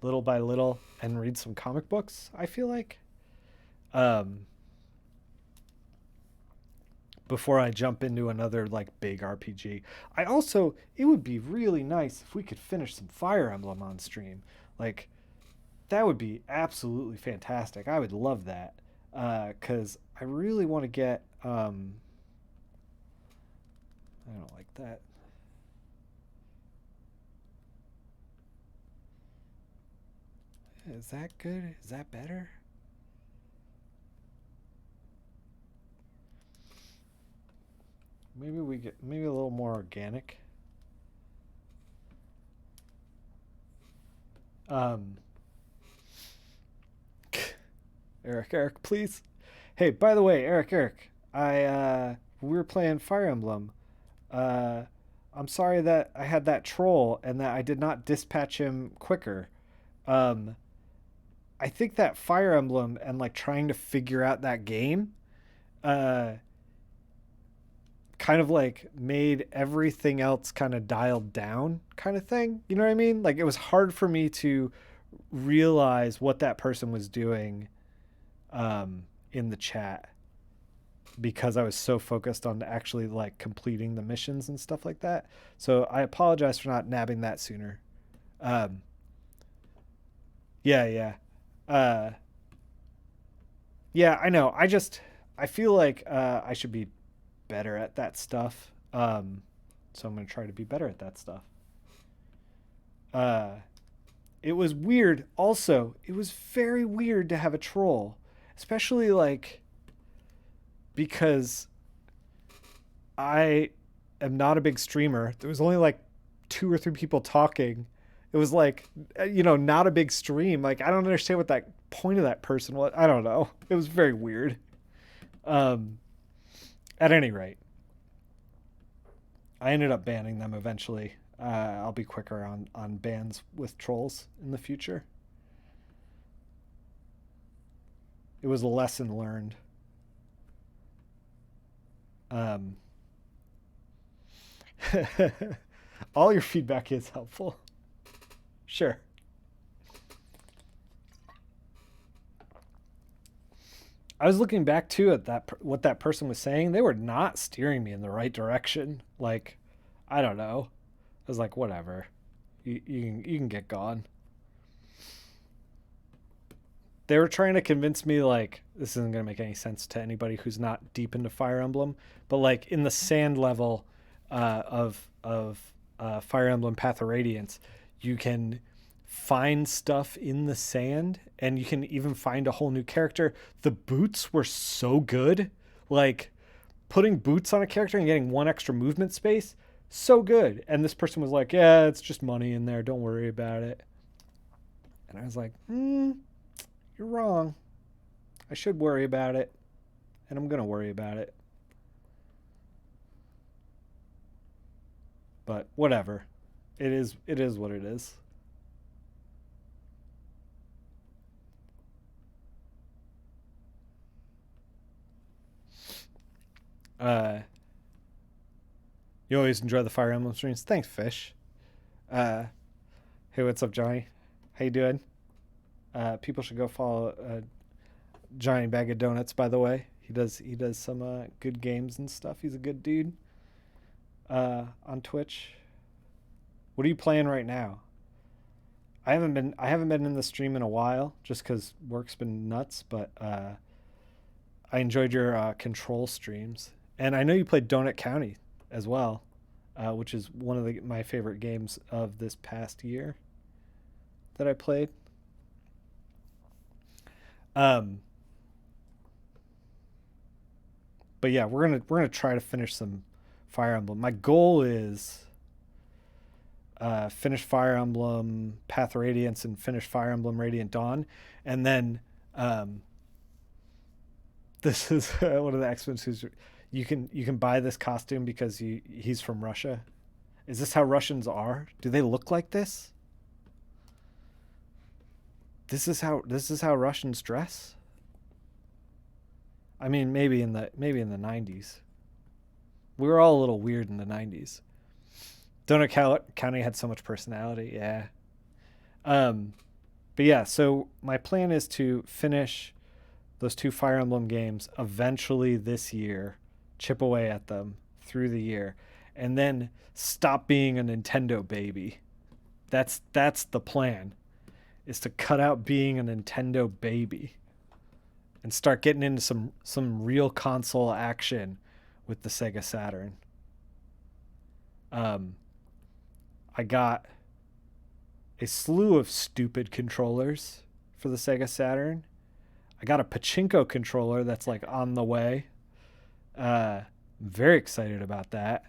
little by little and read some comic books. I feel like. Um, Before I jump into another like big RPG. I also it would be really nice if we could finish some Fire Emblem on stream. Like that would be absolutely fantastic. I would love that. Cuz I really want to get I don't like that. Is that good? Is that better? Maybe we get maybe a little more organic. Um Eric, please. Hey, by the way, Eric, I we were playing Fire Emblem. Uh I'm sorry that I had that troll and that I did not dispatch him quicker. Um I think that Fire Emblem and like trying to figure out that game uh kind of like made everything else kind of dialed down kind of thing. You know what I mean? Like it was hard for me to realize what that person was doing in the chat because I was so focused on actually like completing the missions and stuff like that. So I apologize for not nabbing that sooner. Um, yeah, yeah. Uh, yeah, I know. I feel like I should be better at that stuff. So I'm going to try to be better at that stuff. Uh, it was weird. Also, it was very weird to have a troll, especially like because I am not a big streamer. There was only like two or three people talking. It was like, not a big stream. Like, I don't understand what that point of that person was. I don't know. It was very weird. Um, at any rate, I ended up banning them eventually. I'll be quicker on bans with trolls in the future. It was a lesson learned. Um, all your feedback is helpful. Sure. I was looking back too at what that person was saying. They were not steering me in the right direction. Like, I don't know. I was like, whatever. You can get gone. They were trying to convince me like this isn't gonna make any sense to anybody who's not deep into Fire Emblem, but like in the sand level of Fire Emblem Path of Radiance, you can find stuff in the sand and you can even find a whole new character. The boots were so good. Like putting boots on a character and getting one extra movement space, so good. And this person was like, yeah, it's just money in there. Don't worry about it. And I was like, you're wrong. I should worry about it. And I'm going to worry about it. But whatever. It is what it is. Uh, you always enjoy the Fire Emblem streams. Thanks, Fish. Uh, hey, what's up, Johnny? How you doing? People should go follow Johnny Bag of Donuts. By the way, he does some good games and stuff. He's a good dude. On Twitch. What are you playing right now? I haven't been in the stream in a while just because work's been nuts. But I enjoyed your Control streams, and I know you played Donut County as well, which is one of my favorite games of this past year that I played. Um, but yeah, we're gonna try to finish some Fire Emblem. My goal is finished Fire Emblem Path of Radiance and finished Fire Emblem Radiant Dawn, and then um, this is one of the X-Men who's you can buy this costume because he's from Russia. Is this how Russians are? Do they look like this? This is how Russians dress. I mean, maybe in the 90s. We were all a little weird in the 90s. Donut County had so much personality. Yeah. Um, but yeah, so my plan is to finish those two Fire Emblem games eventually this year, chip away at them through the year, and then stop being a Nintendo baby. That's the plan. Is to cut out being a Nintendo baby and start getting into some real console action with the Sega Saturn. Um, I got a slew of stupid controllers for the Sega Saturn. I got a pachinko controller that's like on the way. I'm very excited about that.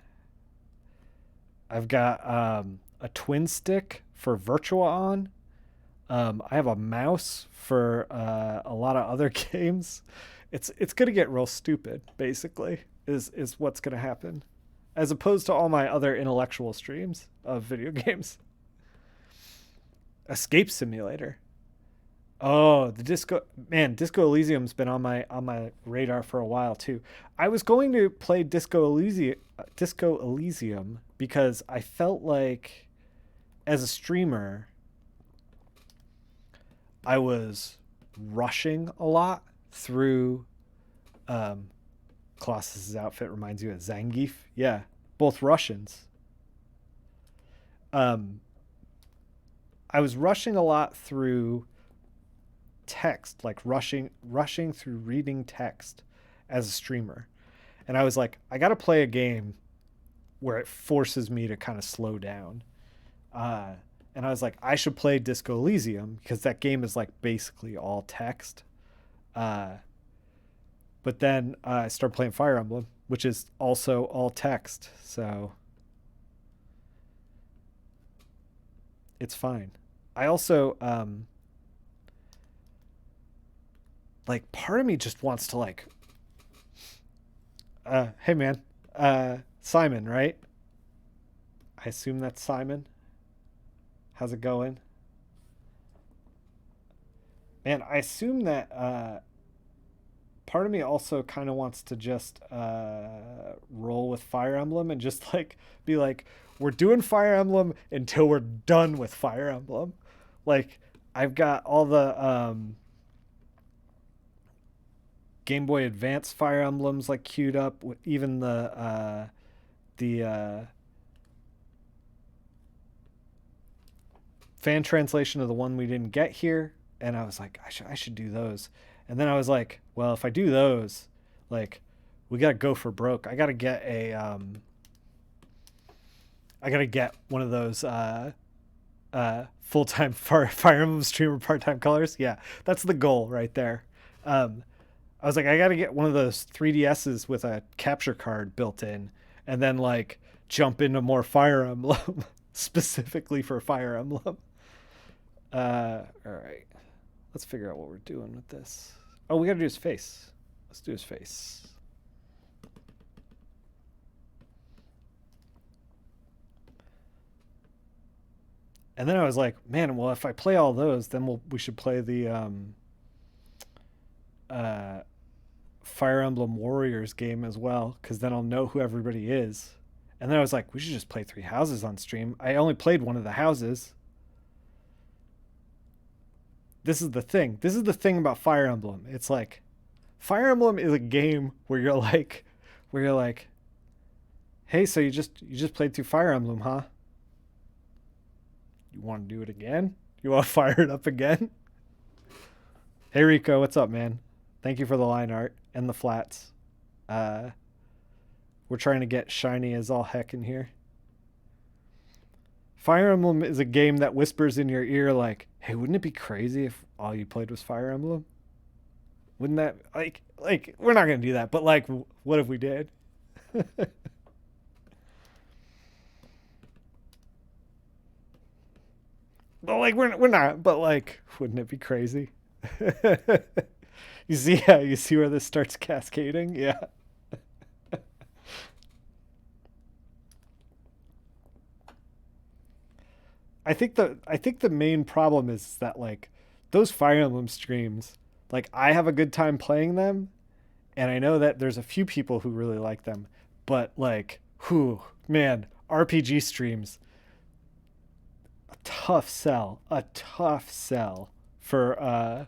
I've got a twin stick for Virtua On. I have a mouse for a lot of other games. It's gonna get real stupid. Basically, is what's gonna happen, as opposed to all my other intellectual streams of video games. Escape Simulator. Oh, the Disco Elysium's been on my radar for a while too. I was going to play Disco Elysium because I felt like as a streamer I was rushing a lot through Colossus's outfit reminds you of Zangief. Yeah, both Russians. Um I was rushing a lot through text, like rushing through reading text as a streamer. And I was like, I got to play a game where it forces me to kind of slow down. Uh, and I was like, I should play Disco Elysium because that game is like basically all text. Uh, but then I started playing Fire Emblem, which is also all text. So it's fine. I also, like, part of me just wants to, like, hey man, Simon, right? I assume that's Simon. How's it going? Man, I assume that part of me also kind of wants to just roll with Fire Emblem and just like be like, we're doing Fire Emblem until we're done with Fire Emblem. Like, I've got all the Game Boy Advance Fire Emblems like queued up, with even the fan translation of the one we didn't get here, and I was like, I should do those. And then I was like, well, if I do those, like, we gotta go for broke. I gotta get one of those full time Fire Emblem streamer part time colors. Yeah, that's the goal right there. I was like, I gotta get one of those 3DSs with a capture card built in, and then like jump into more Fire Emblem specifically for Fire Emblem. All right. Let's figure out what we're doing with this. Oh, we gotta do his face. Let's do his face. And then I was like, man, well, if I play all those, then we should play the uh, Fire Emblem Warriors game as well, because then I'll know who everybody is. And then I was like, we should just play three houses on stream. I only played one of the houses. This is the thing. This is the thing about Fire Emblem. It's like Fire Emblem is a game where you're like, hey, so you just played through Fire Emblem, huh? You want to do it again? You want to fire it up again? Hey Rico, what's up, man? Thank you for the line art and the flats. Uh, we're trying to get shiny as all heck in here. Fire Emblem is a game that whispers in your ear like, "Hey, wouldn't it be crazy if all you played was Fire Emblem? Wouldn't that like we're not gonna do that, but like, what if we did?" But like we're not. But like, wouldn't it be crazy? You see, yeah, you see where this starts cascading. Yeah. I think the main problem is that like those Fire Emblem streams, like I have a good time playing them, and I know that there's a few people who really like them, but like, whew, man, RPG streams, a tough sell for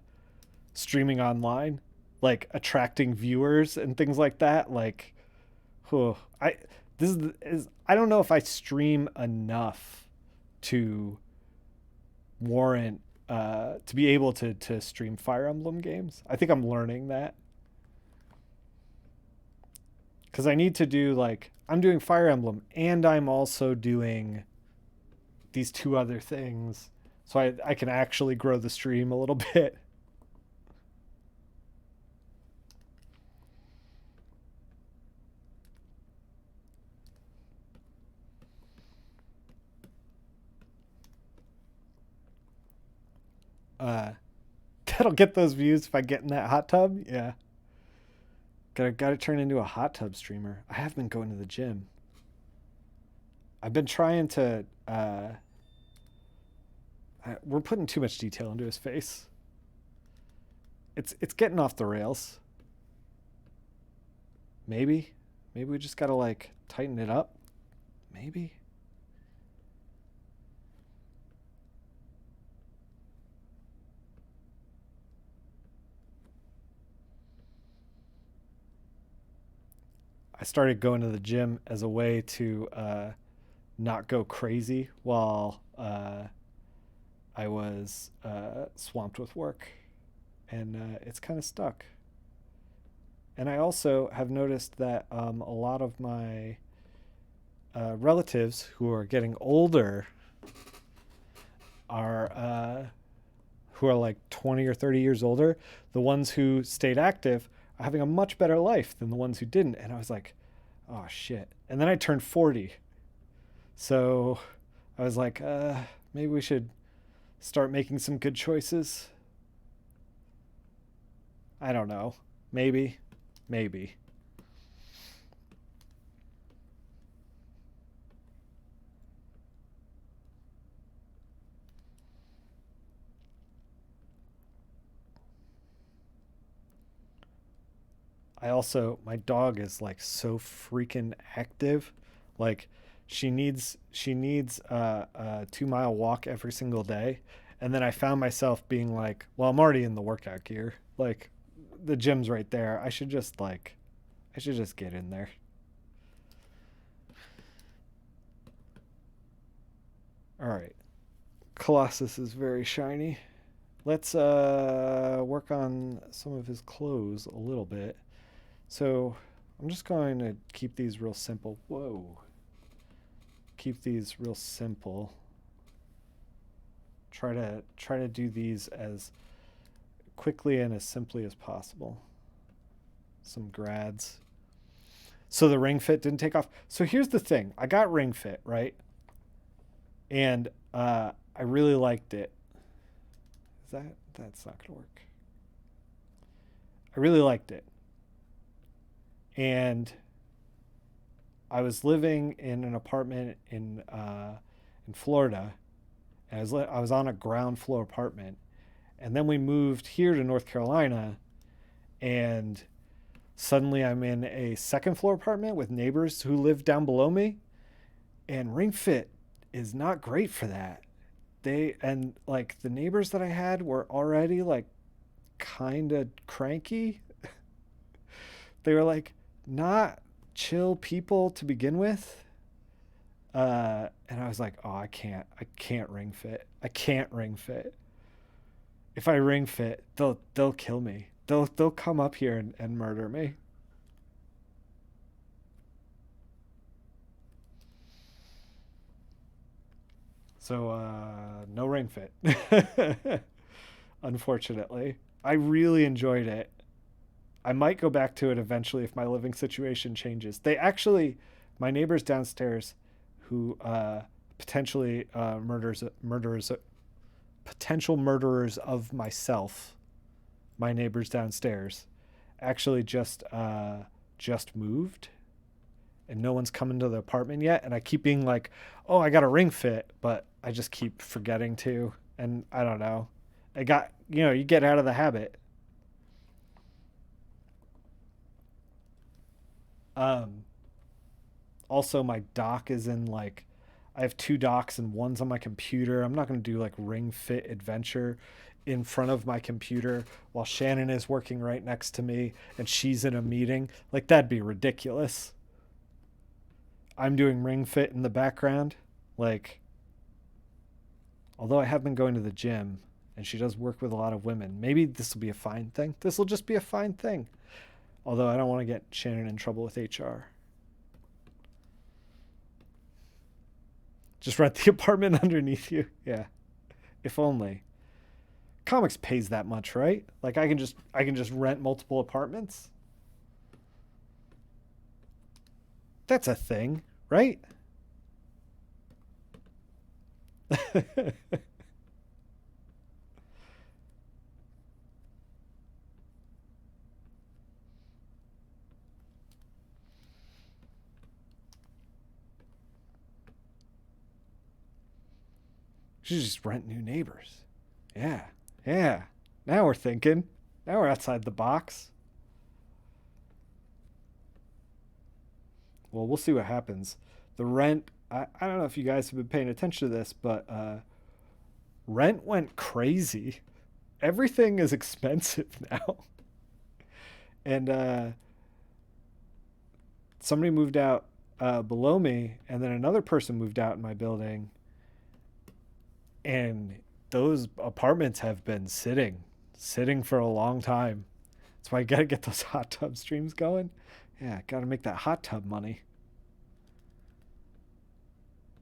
streaming online, like attracting viewers and things like that. Like, whew, I this is I don't know if I stream enough to warrant to be able to stream Fire Emblem games. I think I'm learning that because I need to do like I'm doing Fire Emblem and I'm also doing these two other things, so I can actually grow the stream a little bit. Uh, that'll get those views if I get in that hot tub. Yeah, gotta turn into a hot tub streamer. I have been going to the gym. I've been trying to. We're putting too much detail into his face. It's getting off the rails. Maybe we just gotta like tighten it up. Maybe. I started going to the gym as a way to not go crazy while I was swamped with work, and it's kind of stuck. And I also have noticed that a lot of my relatives who are getting older are who are like 20 or 30 years older, the ones who stayed active are having a much better life than the ones who didn't. And I was like, oh shit. And then I turned 40. So I was like, maybe we should start making some good choices. I don't know. Maybe. Maybe. I also my dog is like so freaking active. Like she needs a 2 mile walk every single day. And then I found myself being like, well, I'm already in the workout gear. Like the gym's right there. I should just get in there. All right. Colossus is very shiny. Let's work on some of his clothes a little bit. So I'm just going to keep these real simple. Whoa. Keep these real simple. Try to do these as quickly and as simply as possible. Some grads. So the ring fit didn't take off. So here's the thing. I got ring fit, right? And I really liked it. Is that's not gonna work. I really liked it. And I was living in an apartment in Florida. And I was on a ground floor apartment, and then we moved here to North Carolina, and suddenly I'm in a second floor apartment with neighbors who live down below me, and Ring Fit is not great for that. They and like the neighbors that I had were already like kind of cranky. They were like not chill people to begin with. And I was like, oh, I can't ring fit. I can't ring fit. If I ring fit, they'll kill me. They'll come up here and murder me. So no ring fit. Unfortunately, I really enjoyed it. I might go back to it eventually if my living situation changes. They actually, my neighbors downstairs, who potentially murders, potential murderers of myself, my neighbors downstairs, actually just moved, and no one's come into the apartment yet. And I keep being like, "Oh, I got a ring fit," but I just keep forgetting to. And I don't know. I got you get out of the habit. Um, Also, my dock is in like, I have two docks and one's on my computer. I'm not going to do like ring fit adventure in front of my computer while Shannon is working right next to me and she's in a meeting. Like, that'd be ridiculous. I'm doing ring fit in the background. Like, although I have been going to the gym and she does work with a lot of women, maybe this will be a fine thing. This will just be a fine thing. Although I don't want to get Shannon in trouble with HR. Just rent the apartment underneath you. Yeah. If only. Comics pays that much, right? Like I can just rent multiple apartments. That's a thing, right? Should just rent new neighbors. Yeah. Yeah. Now we're thinking. Now we're outside the box. Well, we'll see what happens. The rent, I don't know if you guys have been paying attention to this, but rent went crazy. Everything is expensive now. And somebody moved out below me, and then another person moved out in my building. And those apartments have been sitting for a long time. That's why I got to get those hot tub streams going. Yeah, got to make that hot tub money.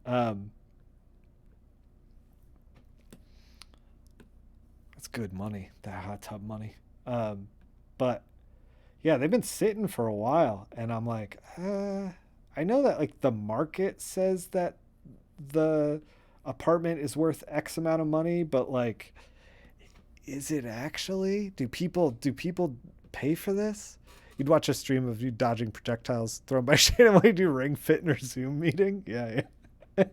Um, that's good money, that hot tub money. But yeah, they've been sitting for a while, and I'm like, I know that like the market says that the apartment is worth X amount of money, but like, is it actually? Do people pay for this? You'd watch a stream of you dodging projectiles thrown by Shannon while you do ring fit in her Zoom meeting. Yeah, yeah.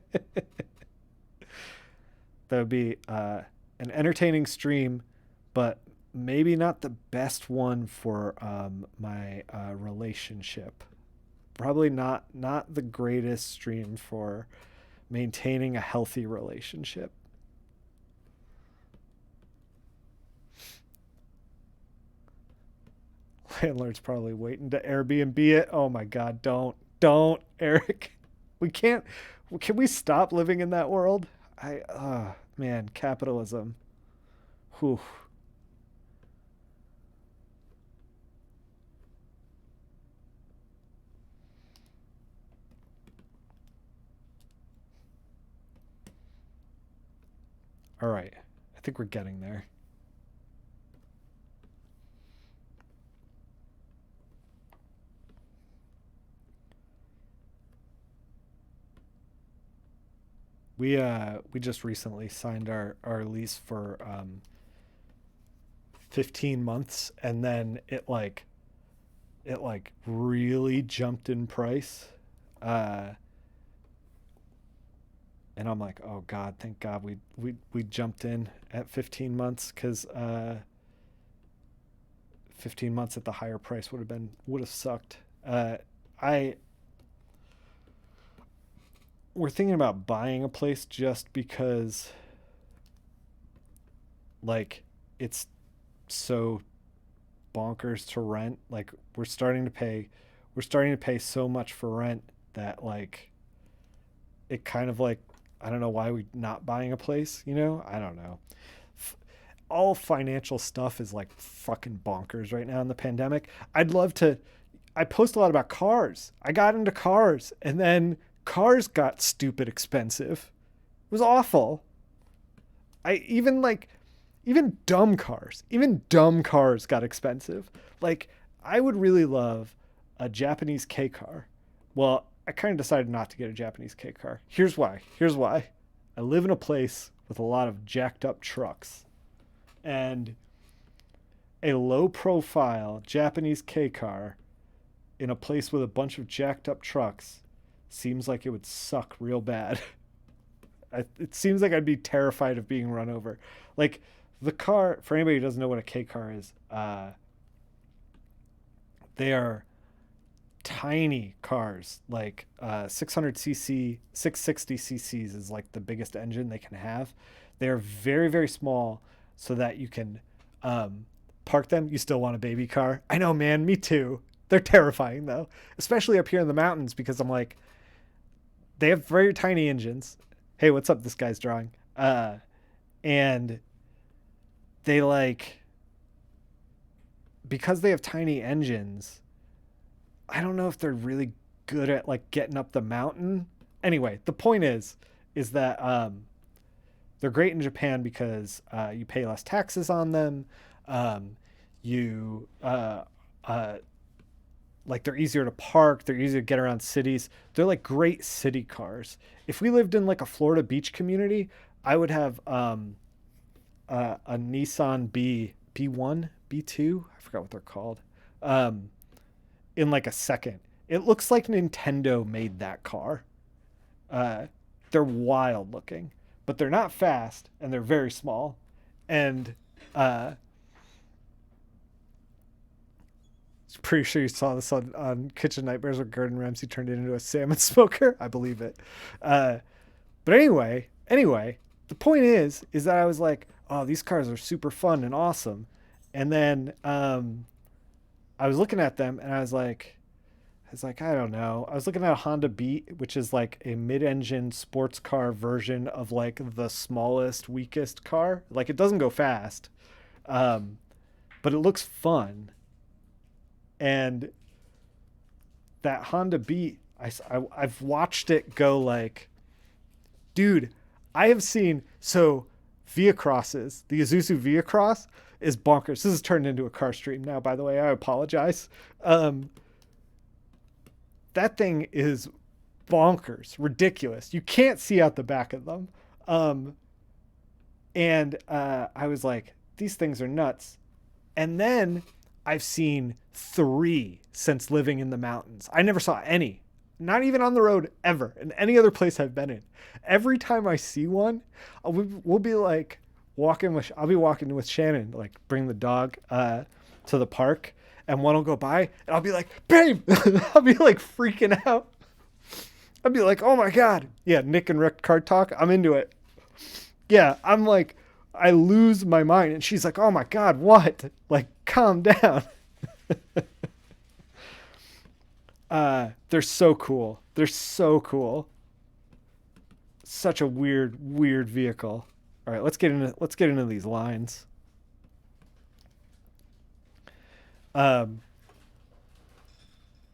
That would be an entertaining stream, but maybe not the best one for my relationship. Probably not the greatest stream for maintaining a healthy relationship. Landlord's probably waiting to Airbnb it. Oh my God, don't, Eric. We can't. Can we stop living in that world? Man, capitalism. Whew. All right, I think we're getting there. We just recently signed our lease for 15 months, and then it like really jumped in price. Uh and I'm like, "Oh God, thank God we jumped in at 15 months, cuz 15 months at the higher price would have sucked." I We're thinking about buying a place just because like it's so bonkers to rent. Like we're starting to pay so much for rent that like it kind of like, I don't know why we not buying a place. I don't know. All financial stuff is like fucking bonkers right now in the pandemic. I'd love to. I post a lot about cars. I got into cars, and then cars got stupid expensive. It was awful. I even like even dumb cars got expensive. Like, I would really love a Japanese K car. Well, I kind of decided not to get a Japanese K car. Here's why. I live in a place with a lot of jacked up trucks. And a low profile Japanese K car in a place with a bunch of jacked up trucks seems like it would suck real bad. It seems like I'd be terrified of being run over. Like the car, for anybody who doesn't know what a K car is, they are tiny cars, like 600cc, 660cc's is like the biggest engine they can have. They're very, very small so that you can park them. You still want a baby car. I know, man, me too. They're terrifying though, especially up here in the mountains because I'm like, they have very tiny engines. Hey, what's up? This guy's drawing. And they like, because they have tiny engines, I don't know if they're really good at like getting up the mountain. Anyway, the point is that they're great in Japan because you pay less taxes on them. You like they're easier to park. They're easier to get around cities. They're like great city cars. If we lived in like a Florida beach community, I would have a Nissan B1, B2. I forgot what they're called. In like a second. It looks like Nintendo made that car. They're wild looking, but they're not fast and they're very small. And pretty sure you saw this on Kitchen Nightmares where Gordon Ramsay turned it into a salmon smoker. I believe it. But anyway, the point is that I was like, oh, these cars are super fun and awesome. And then I was looking at them and I was like, I don't know. I was looking at a Honda Beat, which is like a mid-engine sports car version of like the smallest, weakest car. Like it doesn't go fast, but it looks fun. And that Honda Beat, I've watched it go like, dude, I have seen, so Via Crosses, the Isuzu Via Cross is bonkers. This has turned into a car stream now, by the way. I apologize. That thing is bonkers, ridiculous. You can't see out the back of them. And I was like, these things are nuts. And then I've seen 3 since living in the mountains. I never saw any, not even on the road ever, in any other place I've been in. Every time I see one, we'll be like I'll be walking with Shannon, like bring the dog to the park, and one will go by, and I'll be like, babe, I'll be like freaking out. I'll be like, oh my God. Yeah, Nick and Rick card talk. I'm into it. Yeah, I'm like, I lose my mind. And she's like, oh my God, what? Like, calm down. They're so cool. They're so cool. Such a weird vehicle. All right, let's get into these lines.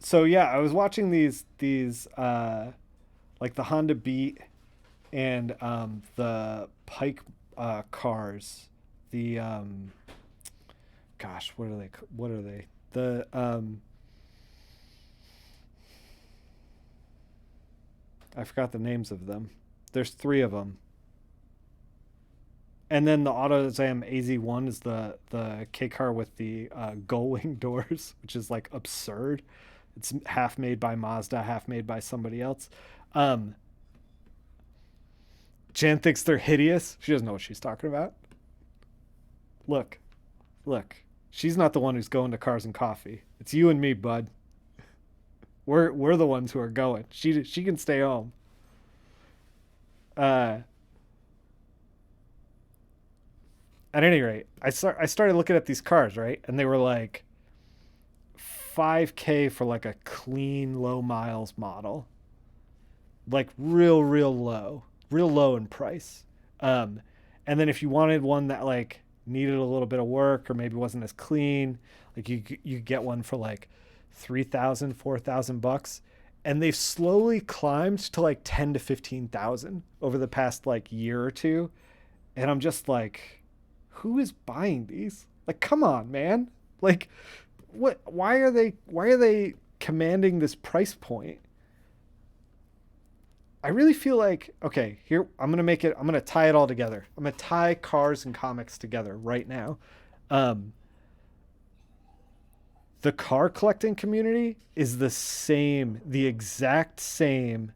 So yeah, I was watching these like the Honda Beat and the Pike cars. The gosh, what are they? The I forgot the names of them. There's 3 of them. And then the AutoZam AZ1 is the K car with the gull wing doors, which is like absurd. It's half made by Mazda, half made by somebody else. Jan thinks they're hideous. She doesn't know what she's talking about. Look. She's not the one who's going to Cars and Coffee. It's you and me, bud. We're the ones who are going. She can stay home. At any rate, I started looking at these cars, right? And they were like $5,000 for like a clean low miles model. Like real low in price. And then if you wanted one that like needed a little bit of work or maybe wasn't as clean, like you get one for like $3,000, $4,000, and they've slowly climbed to like 10 to 15,000 over the past like year or two. And I'm just like, who is buying these? Like, come on, man. Like, what? Why are they commanding this price point? I really feel like, okay, here I'm gonna tie it all together. I'm gonna tie cars and comics together right now. Um, the car collecting community is the exact same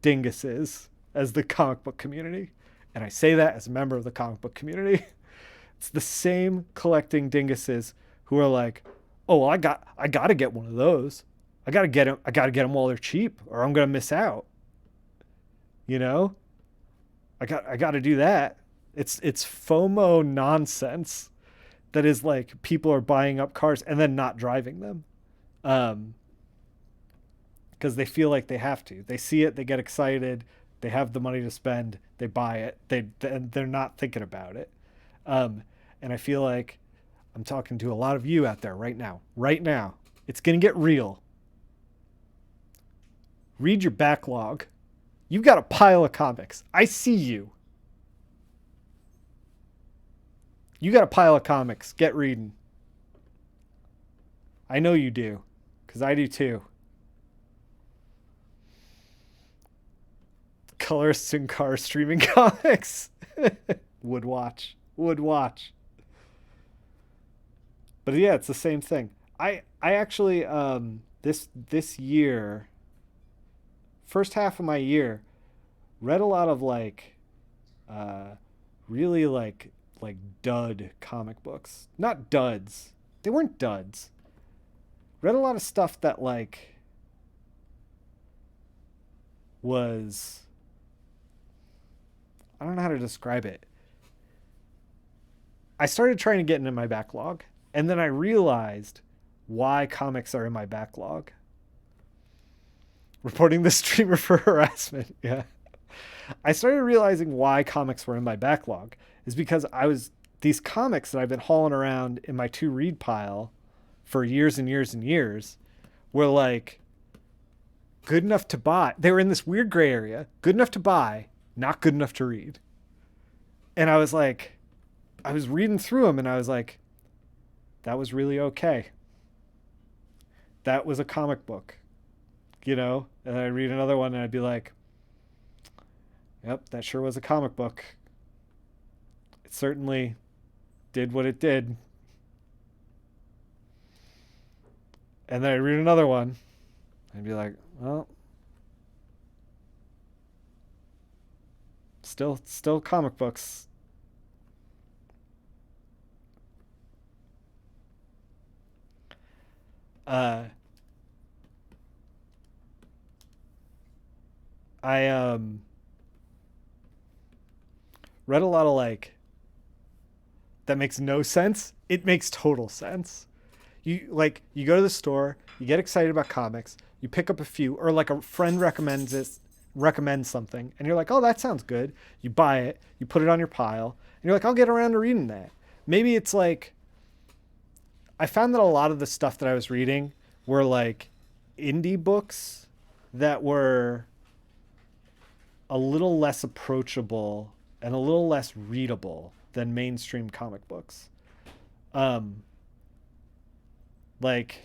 dinguses as the comic book community. And I say that as a member of the comic book community. It's the same collecting dinguses who are like, "Oh, well, I got to get one of those. I got to get them while they're cheap or I'm going to miss out." You know? I got to do that. It's FOMO nonsense that is like people are buying up cars and then not driving them. Um because they feel like they have to. They see it, they get excited, they have the money to spend, they buy it. They're not thinking about it. Um, and I feel like I'm talking to a lot of you out there right now. Right now, it's gonna get real. Read your backlog. You've got a pile of comics. I see you. You got a pile of comics. Get reading. I know you do, because I do too. Colorists and car streaming comics. Would watch. Would watch. But yeah, it's the same thing. I actually this year, first half of my year, read a lot of like uh really like dud comic books. Not duds. They weren't duds. Read a lot of stuff that like was, I don't know how to describe it. I started trying to get into my backlog, and then I realized why comics are in my backlog. Reporting the streamer for harassment. Yeah. I started realizing why comics were in my backlog is because I was these comics that I've been hauling around in my to read pile for years and years and years were like good enough to buy. They were in this weird gray area, good enough to buy, not good enough to read. And I was like, I was reading through them and I was like, that was really okay. That was a comic book, you know? And I'd read another one and I'd be like, yep, that sure was a comic book. It certainly did what it did. And then I'd read another one. I'd be like, well, still comic books. Uh, I read a lot of like that makes no sense. It makes total sense. You go to the store, you get excited about comics, you pick up a few, or like a friend recommends something, and you're like, oh, that sounds good. You buy it, you put it on your pile, and you're like, I'll get around to reading that. Maybe it's like I found that a lot of the stuff that I was reading were like indie books that were a little less approachable and a little less readable than mainstream comic books. Um, like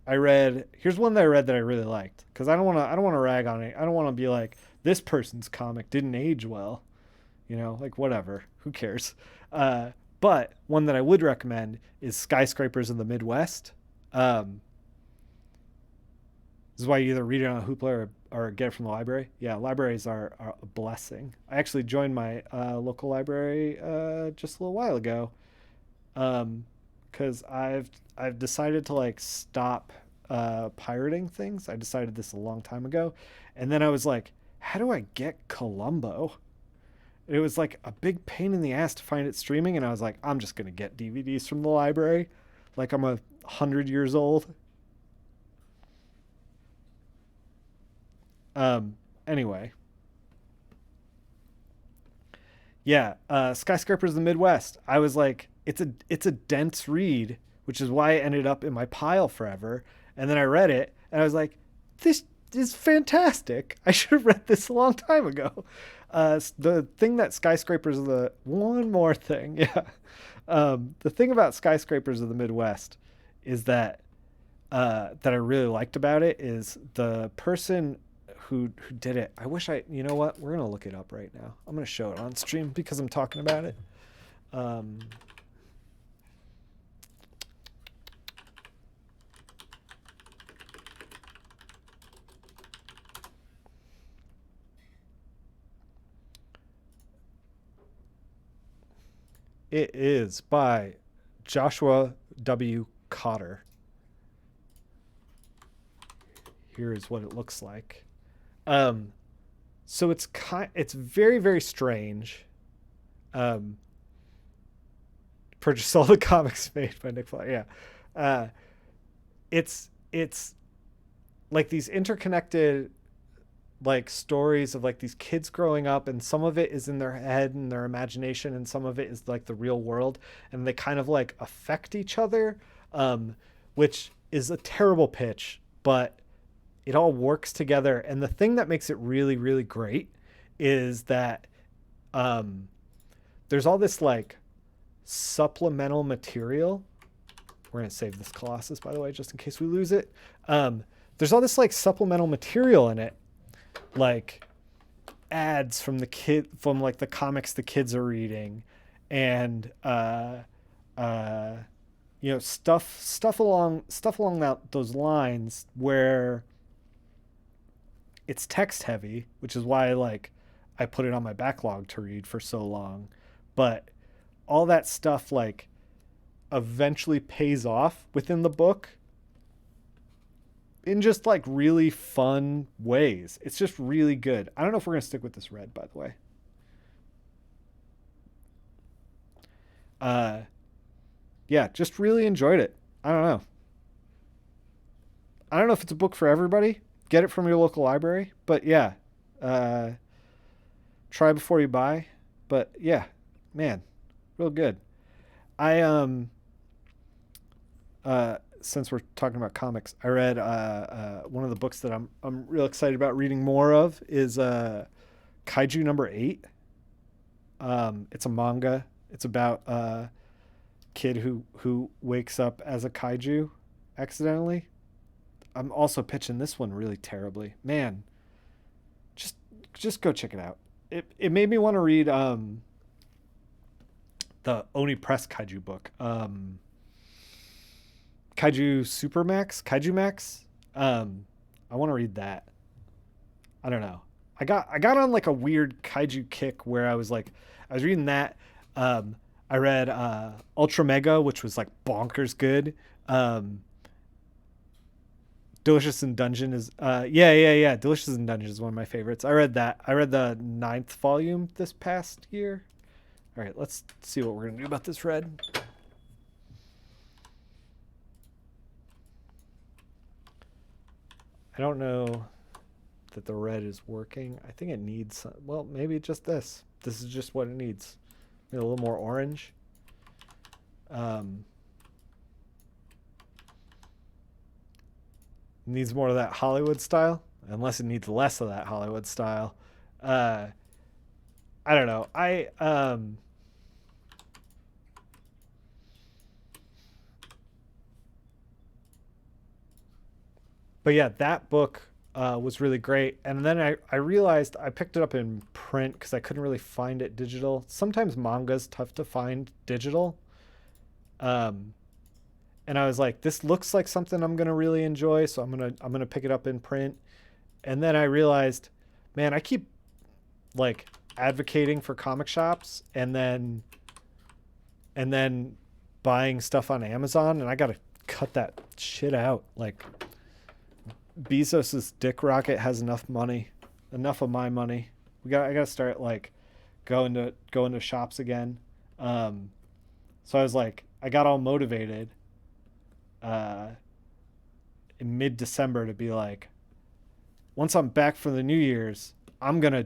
I read here's one that I read that I really liked because I don't want to rag on it. I don't want to be like this person's comic didn't age well, you know, like whatever. Who cares? Uh, but one that I would recommend is Skyscrapers in the Midwest. Um, this is why you either read it on Hoopla or get it from the library. Yeah, libraries are a blessing. I actually joined my local library just a little while ago because I've decided to like stop pirating things. I decided this a long time ago, and then I was like, how do I get Columbo? It was like a big pain in the ass to find it streaming, and I was like, I'm just gonna get DVDs from the library, like I'm 100 years old. Anyway, yeah, Skyscrapers in the Midwest. I was like, it's a dense read, which is why it ended up in my pile forever. And then I read it, and I was like, this is fantastic. I should have read this a long time ago. The thing that Skyscrapers of the one more thing, yeah. The thing about Skyscrapers of the Midwest is that that I really liked about it is the person who did it. I wish I. You know what? We're gonna look it up right now. I'm gonna show it on stream because I'm talking about it. Um, it is by Joshua W. Cotter. Here is what it looks like. So it's very very strange. Um, purchase all the comics made by Nick Fly. Yeah, it's like these interconnected like stories of like these kids growing up, and some of it is in their head and their imagination, and some of it is like the real world, and they kind of like affect each other, which is a terrible pitch, but it all works together. And the thing that makes it really really great is that um, there's all this like supplemental material. We're going to save this Colossus, by the way, just in case we lose it. There's all this like supplemental material in it, like ads from like the comics the kids are reading, and stuff along those lines where it's text heavy, which is why like I put it on my backlog to read for so long. But all that stuff like eventually pays off within the book in just like really fun ways. It's just really good. I don't know if we're going to stick with this red, by the way. Yeah, just really enjoyed it. I don't know. I don't know if it's a book for everybody. Get it from your local library, but yeah, try before you buy. But yeah, man, real good. I since we're talking about comics, I read one of the books that I'm real excited about reading more of is Kaiju number 8. It's a manga. It's about a kid who wakes up as a kaiju accidentally. I'm also pitching this one really terribly. Man, just go check it out. It made me want to read the Oni Press Kaiju book. Kaiju Max. I want to read that. I don't know. I got on like a weird kaiju kick where I was reading that. I read Ultra Mega, which was like bonkers good. Delicious in Dungeon is yeah. Delicious in Dungeon is one of my favorites. I read that. I read the 9th volume this past year. All right, let's see what we're gonna do about this red. I don't know that the red is working. I think it needs, well, maybe just this. This is just what it needs. Maybe a little more orange. Needs more of that Hollywood style, unless it needs less of that Hollywood style. I don't know. But yeah, that book was really great. And then I realized I picked it up in print because I couldn't really find it digital. Sometimes manga's tough to find digital. Um, and I was like, this looks like something I'm gonna really enjoy, so I'm gonna pick it up in print. And then I realized, man, I keep like advocating for comic shops and then buying stuff on Amazon, and I gotta cut that shit out. Like Bezos's dick rocket has enough money, enough of my money. I gotta start like going to shops again. So I was like, I got all motivated in mid-December to be like, once I'm back from the New Year's, I'm gonna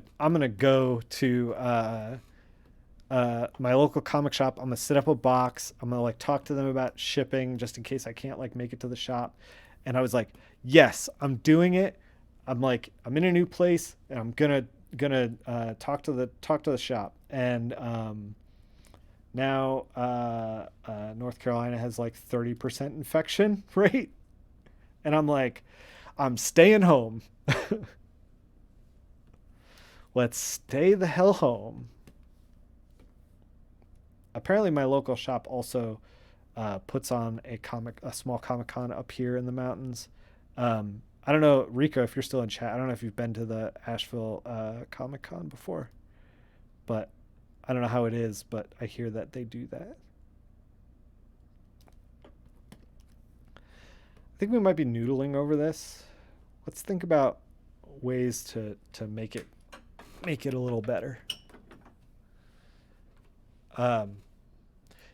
go to my local comic shop. I'm gonna set up a box. I'm gonna like talk to them about shipping just in case I can't like make it to the shop. And I was like, yes, I'm doing it. I'm in a new place, and I'm gonna talk to the shop. And now North Carolina has like 30% infection rate, and I'm like, I'm staying home. Let's stay the hell home. Apparently, my local shop also puts on a small Comic Con up here in the mountains. I don't know, Rico, if you're still in chat. I don't know if you've been to the Asheville Comic Con before, but I don't know how it is. But I hear that they do that. I think we might be noodling over this. Let's think about ways to make it a little better.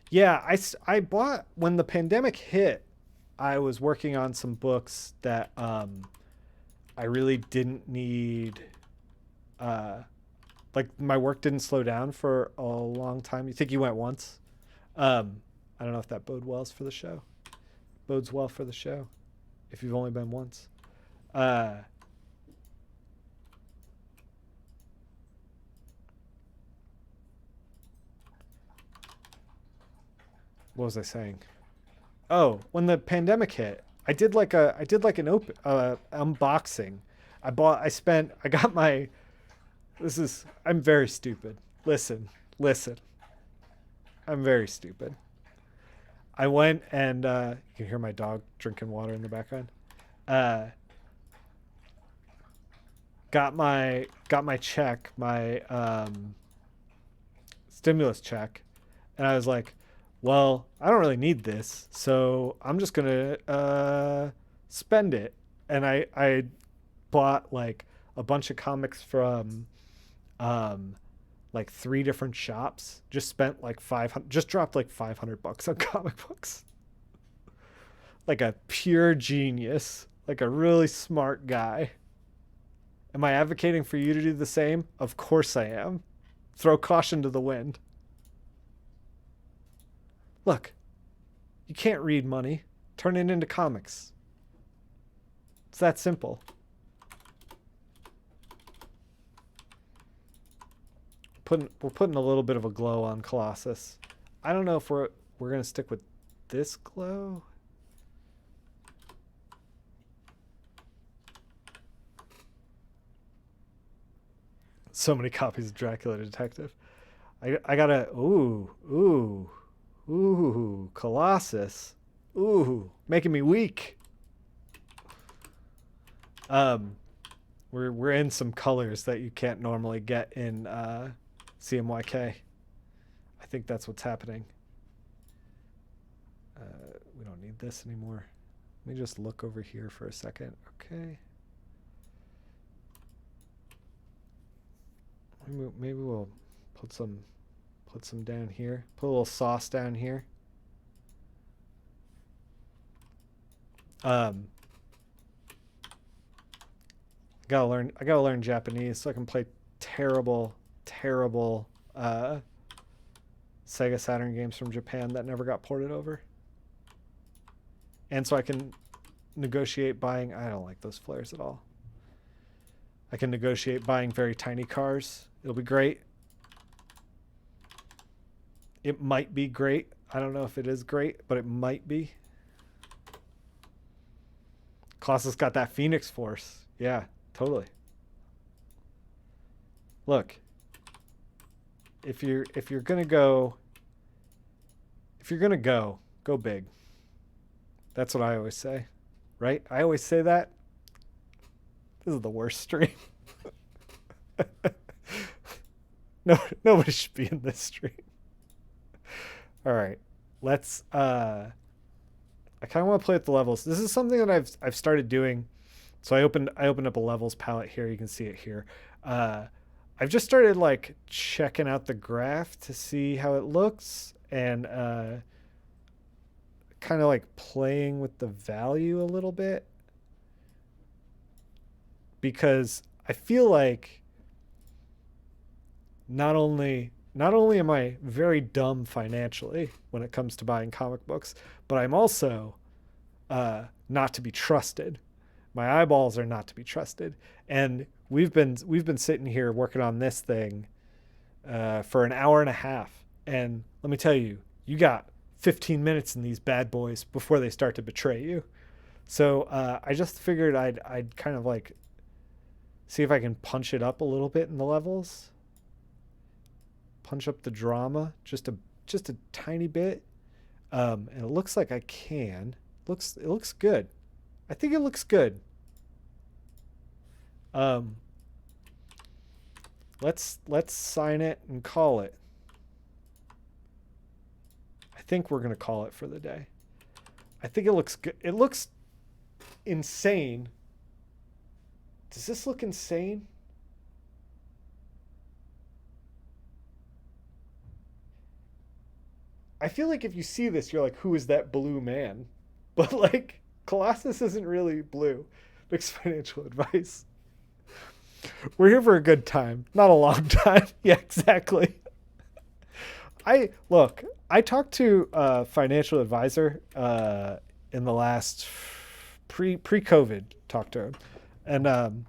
Yeah, I bought when the pandemic hit. I was working on some books that I really didn't need. Like my work didn't slow down for a long time. You think you went once? I don't know if that bodes well for the show if you've only been once. What was I saying? Oh, when the pandemic hit, I did like an open unboxing. I got my I'm very stupid. Listen. I'm very stupid. I went and you can hear my dog drinking water in the background. Uh, got my check, my stimulus check, and I was like, well, I don't really need this, so I'm just gonna spend it. And I bought like a bunch of comics from um like three different shops. Just spent like 500, just dropped like $500 on comic books. Like a pure genius, like a really smart guy. Am I advocating for you to do the same? Of course I am. Throw caution to the wind. Look, you can't read money. Turn it into comics. It's that simple. We're putting a little bit of a glow on Colossus. I don't know if we're gonna stick with this glow. So many copies of Dracula Detective. I gotta ooh Colossus. Ooh, making me weak. We're in some colors that you can't normally get in CMYK. I think that's what's happening. We don't need this anymore. Let me just look over here for a second. Okay. Maybe we'll put some down here. Put a little sauce down here. I gotta learn Japanese so I can play terrible Sega Saturn games from Japan that never got ported over. And so I can negotiate buying, I don't like those flares at all. I can negotiate buying very tiny cars. It'll be great. It might be great. I don't know if it is great, but it might be. Colossus got that Phoenix Force. Yeah, totally. Look, if you're gonna go go big. That's what I always say, right? I always say that. This is the worst stream. No, nobody should be in this stream. All right, let's. I kind of want to play with the levels. This is something that I've started doing. So I opened up a levels palette here. You can see it here. I've just started like checking out the graph to see how it looks and kind of like playing with the value a little bit because I feel like not only am I very dumb financially when it comes to buying comic books, but I'm also not to be trusted. My eyeballs are not to be trusted, and we've been sitting here working on this thing for an hour and a half, and let me tell you, you got 15 minutes in these bad boys before they start to betray you. So I just figured I'd kind of like See if I can punch it up a little bit in the levels. Punch up the drama just a tiny bit. And it looks like I can. It looks good. I think it looks good. Um, let's sign it and call it. I think we're gonna call it for the day. I think it looks good. It looks insane. Does this look insane? I feel like if you see this, you're like, who is that blue man? But like, Colossus isn't really blue. Nick's financial advice. We're here for a good time, not a long time. Yeah, exactly. I look. I talked to a financial advisor in the last pre-COVID. Talked to him, and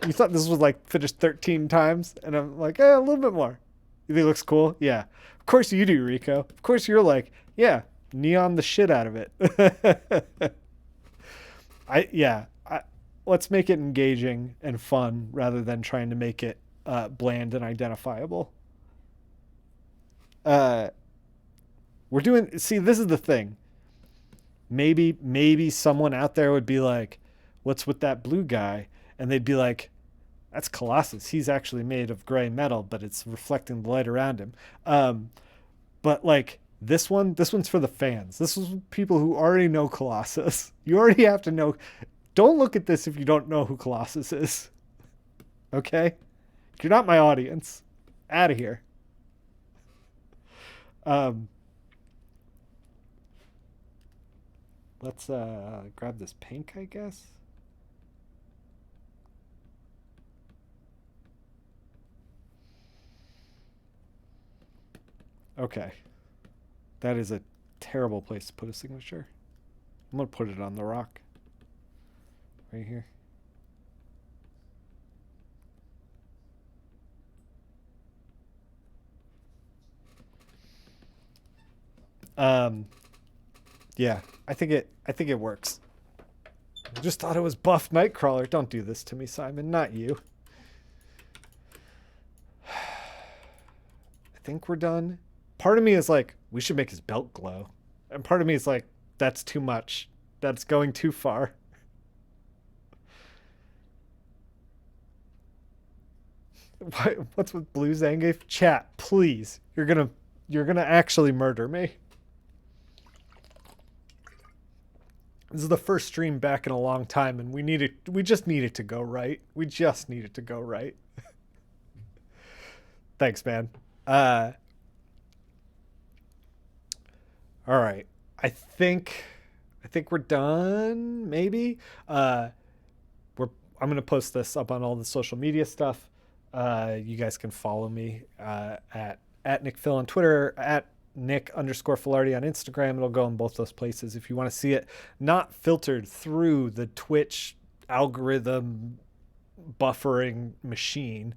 you thought this was like finished 13 times, and I'm like, a little bit more. You think it looks cool? Yeah. Of course you do, Rico. Of course you're like, yeah, neon the shit out of it. I yeah. Let's make it engaging and fun rather than trying to make it bland and identifiable. Uh, we're doing. See, this is the thing. Maybe someone out there would be like, "What's with that blue guy?" And they'd be like, "That's Colossus. He's actually made of gray metal, but it's reflecting the light around him." But like this one's for the fans. This is people who already know Colossus. You already have to know. Don't look at this if you don't know who Colossus is. Okay? You're not my audience. Out of here. Um, let's grab this pink, I guess. Okay. That is a terrible place to put a signature. I'm going to put it on the rock. Right here. Yeah, I think it works. I just thought it was buff Nightcrawler. Don't do this to me, Simon. Not you. I think we're done. Part of me is like, we should make his belt glow. And part of me is like, that's too much. That's going too far. What's with Blue Zangief? Chat, please. You're gonna actually murder me. This is the first stream back in a long time, and we just need it to go right. We just need it to go right. Thanks, man. All right. I think we're done. Maybe. I'm gonna post this up on all the social media stuff. You guys can follow me at Nick Phil on Twitter, at Nick_Filardi on Instagram. It'll go in both those places if you want to see it not filtered through the Twitch algorithm buffering machine.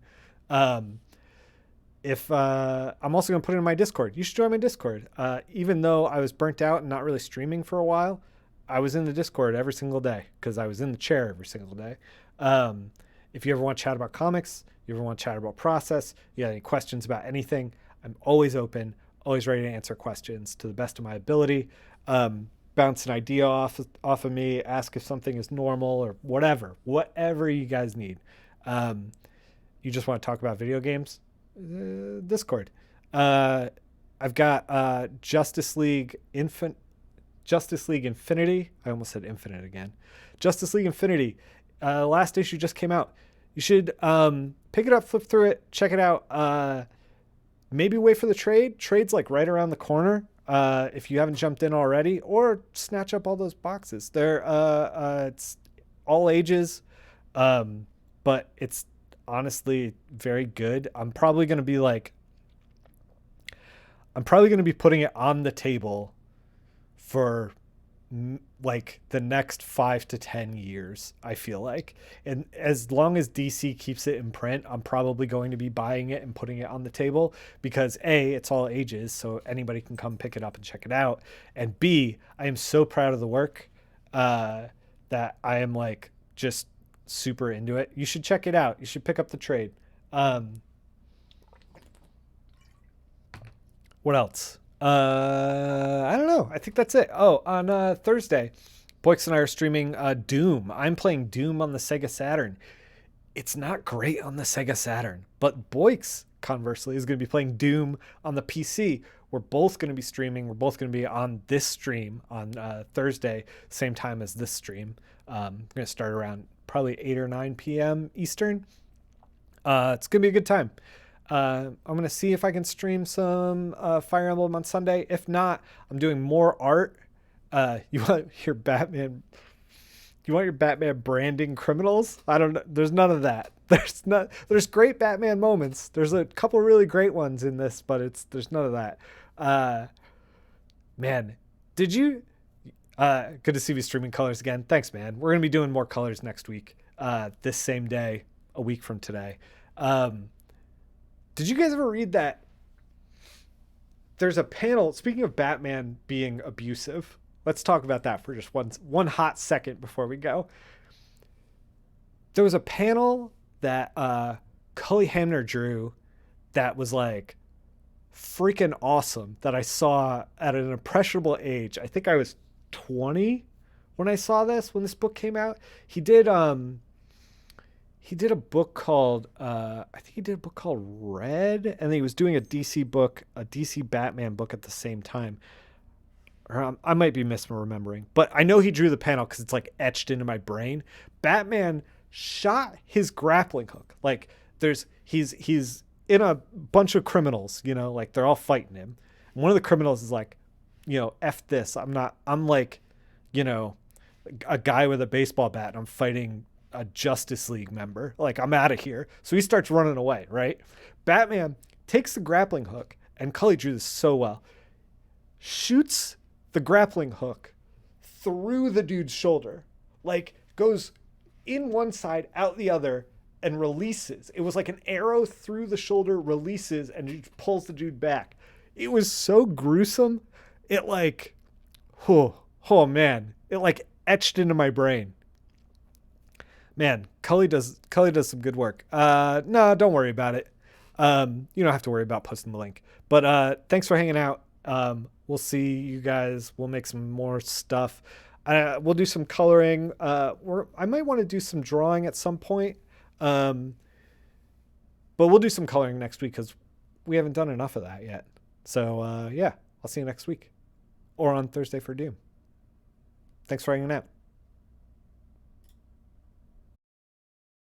If I'm also going to put it in my Discord. You should join my Discord. Even though I was burnt out and not really streaming for a while, I was in the Discord every single day because I was in the chair every single day. If you ever want to chat about comics, you ever want to chat about process, you got any questions about anything, I'm always open, always ready to answer questions to the best of my ability. Bounce an idea off of me, ask if something is normal or whatever you guys need. You just want to talk about video games? Discord. I've got Justice League Infinity. I almost said Infinite again. Justice League Infinity. Last issue just came out. You should pick it up, flip through it, check it out. Maybe wait for the trade. Trade's like right around the corner. If you haven't jumped in already, or snatch up all those boxes. They're it's all ages, but it's honestly very good. I'm probably going to be putting it on the table for like the next 5 to 10 years, I feel like. And as long as DC keeps it in print, I'm probably going to be buying it and putting it on the table because A, it's all ages, so anybody can come pick it up and check it out. And B, I am so proud of the work that I am like just super into it. You should check it out. You should pick up the trade. Um, what else? I don't know. I think that's it. Oh, on Thursday, Boyks and I are streaming Doom. I'm playing Doom on the Sega Saturn. It's not great on the Sega Saturn, but Boyks, conversely, is going to be playing Doom on the PC. We're both going to be streaming. We're both going to be on this stream on Thursday, same time as this stream. We're going to start around probably 8 or 9 p.m. Eastern. It's going to be a good time. I'm going to see if I can stream some Fire Emblem on Sunday. If not, I'm doing more art. You want your Batman? You want your Batman branding criminals? I don't know. There's none of that. There's great Batman moments. There's a couple really great ones in this, but there's none of that. Man, did you? Good to see you streaming colors again. Thanks, man. We're gonna be doing more colors next week. This same day, a week from today. Did you guys ever read that? There's a panel. Speaking of Batman being abusive, let's talk about that for just one hot second before we go. There was a panel that Cully Hamner drew that was like freaking awesome that I saw at an impressionable age. I think I was 20 when I saw this, when this book came out. He did a book called I think he did a book called Red, and he was doing a DC Batman book at the same time. Or I might be misremembering, but I know he drew the panel because it's like etched into my brain. Batman shot his grappling hook. Like he's in a bunch of criminals, like they're all fighting him. And one of the criminals is like, F this. I'm like, a guy with a baseball bat and I'm fighting a Justice League member. Like, I'm out of here. So he starts running away, right? Batman takes the grappling hook, and Cully drew this so well, shoots the grappling hook through the dude's shoulder, like goes in one side, out the other, and releases. It was like an arrow through the shoulder, releases, and pulls the dude back. It was so gruesome. It like, oh man, it like etched into my brain. Man, Cully does some good work. No, don't worry about it. You don't have to worry about posting the link. But thanks for hanging out. We'll see you guys. We'll make some more stuff. We'll do some coloring. I might want to do some drawing at some point. But we'll do some coloring next week because we haven't done enough of that yet. So yeah, I'll see you next week or on Thursday for Doom. Thanks for hanging out.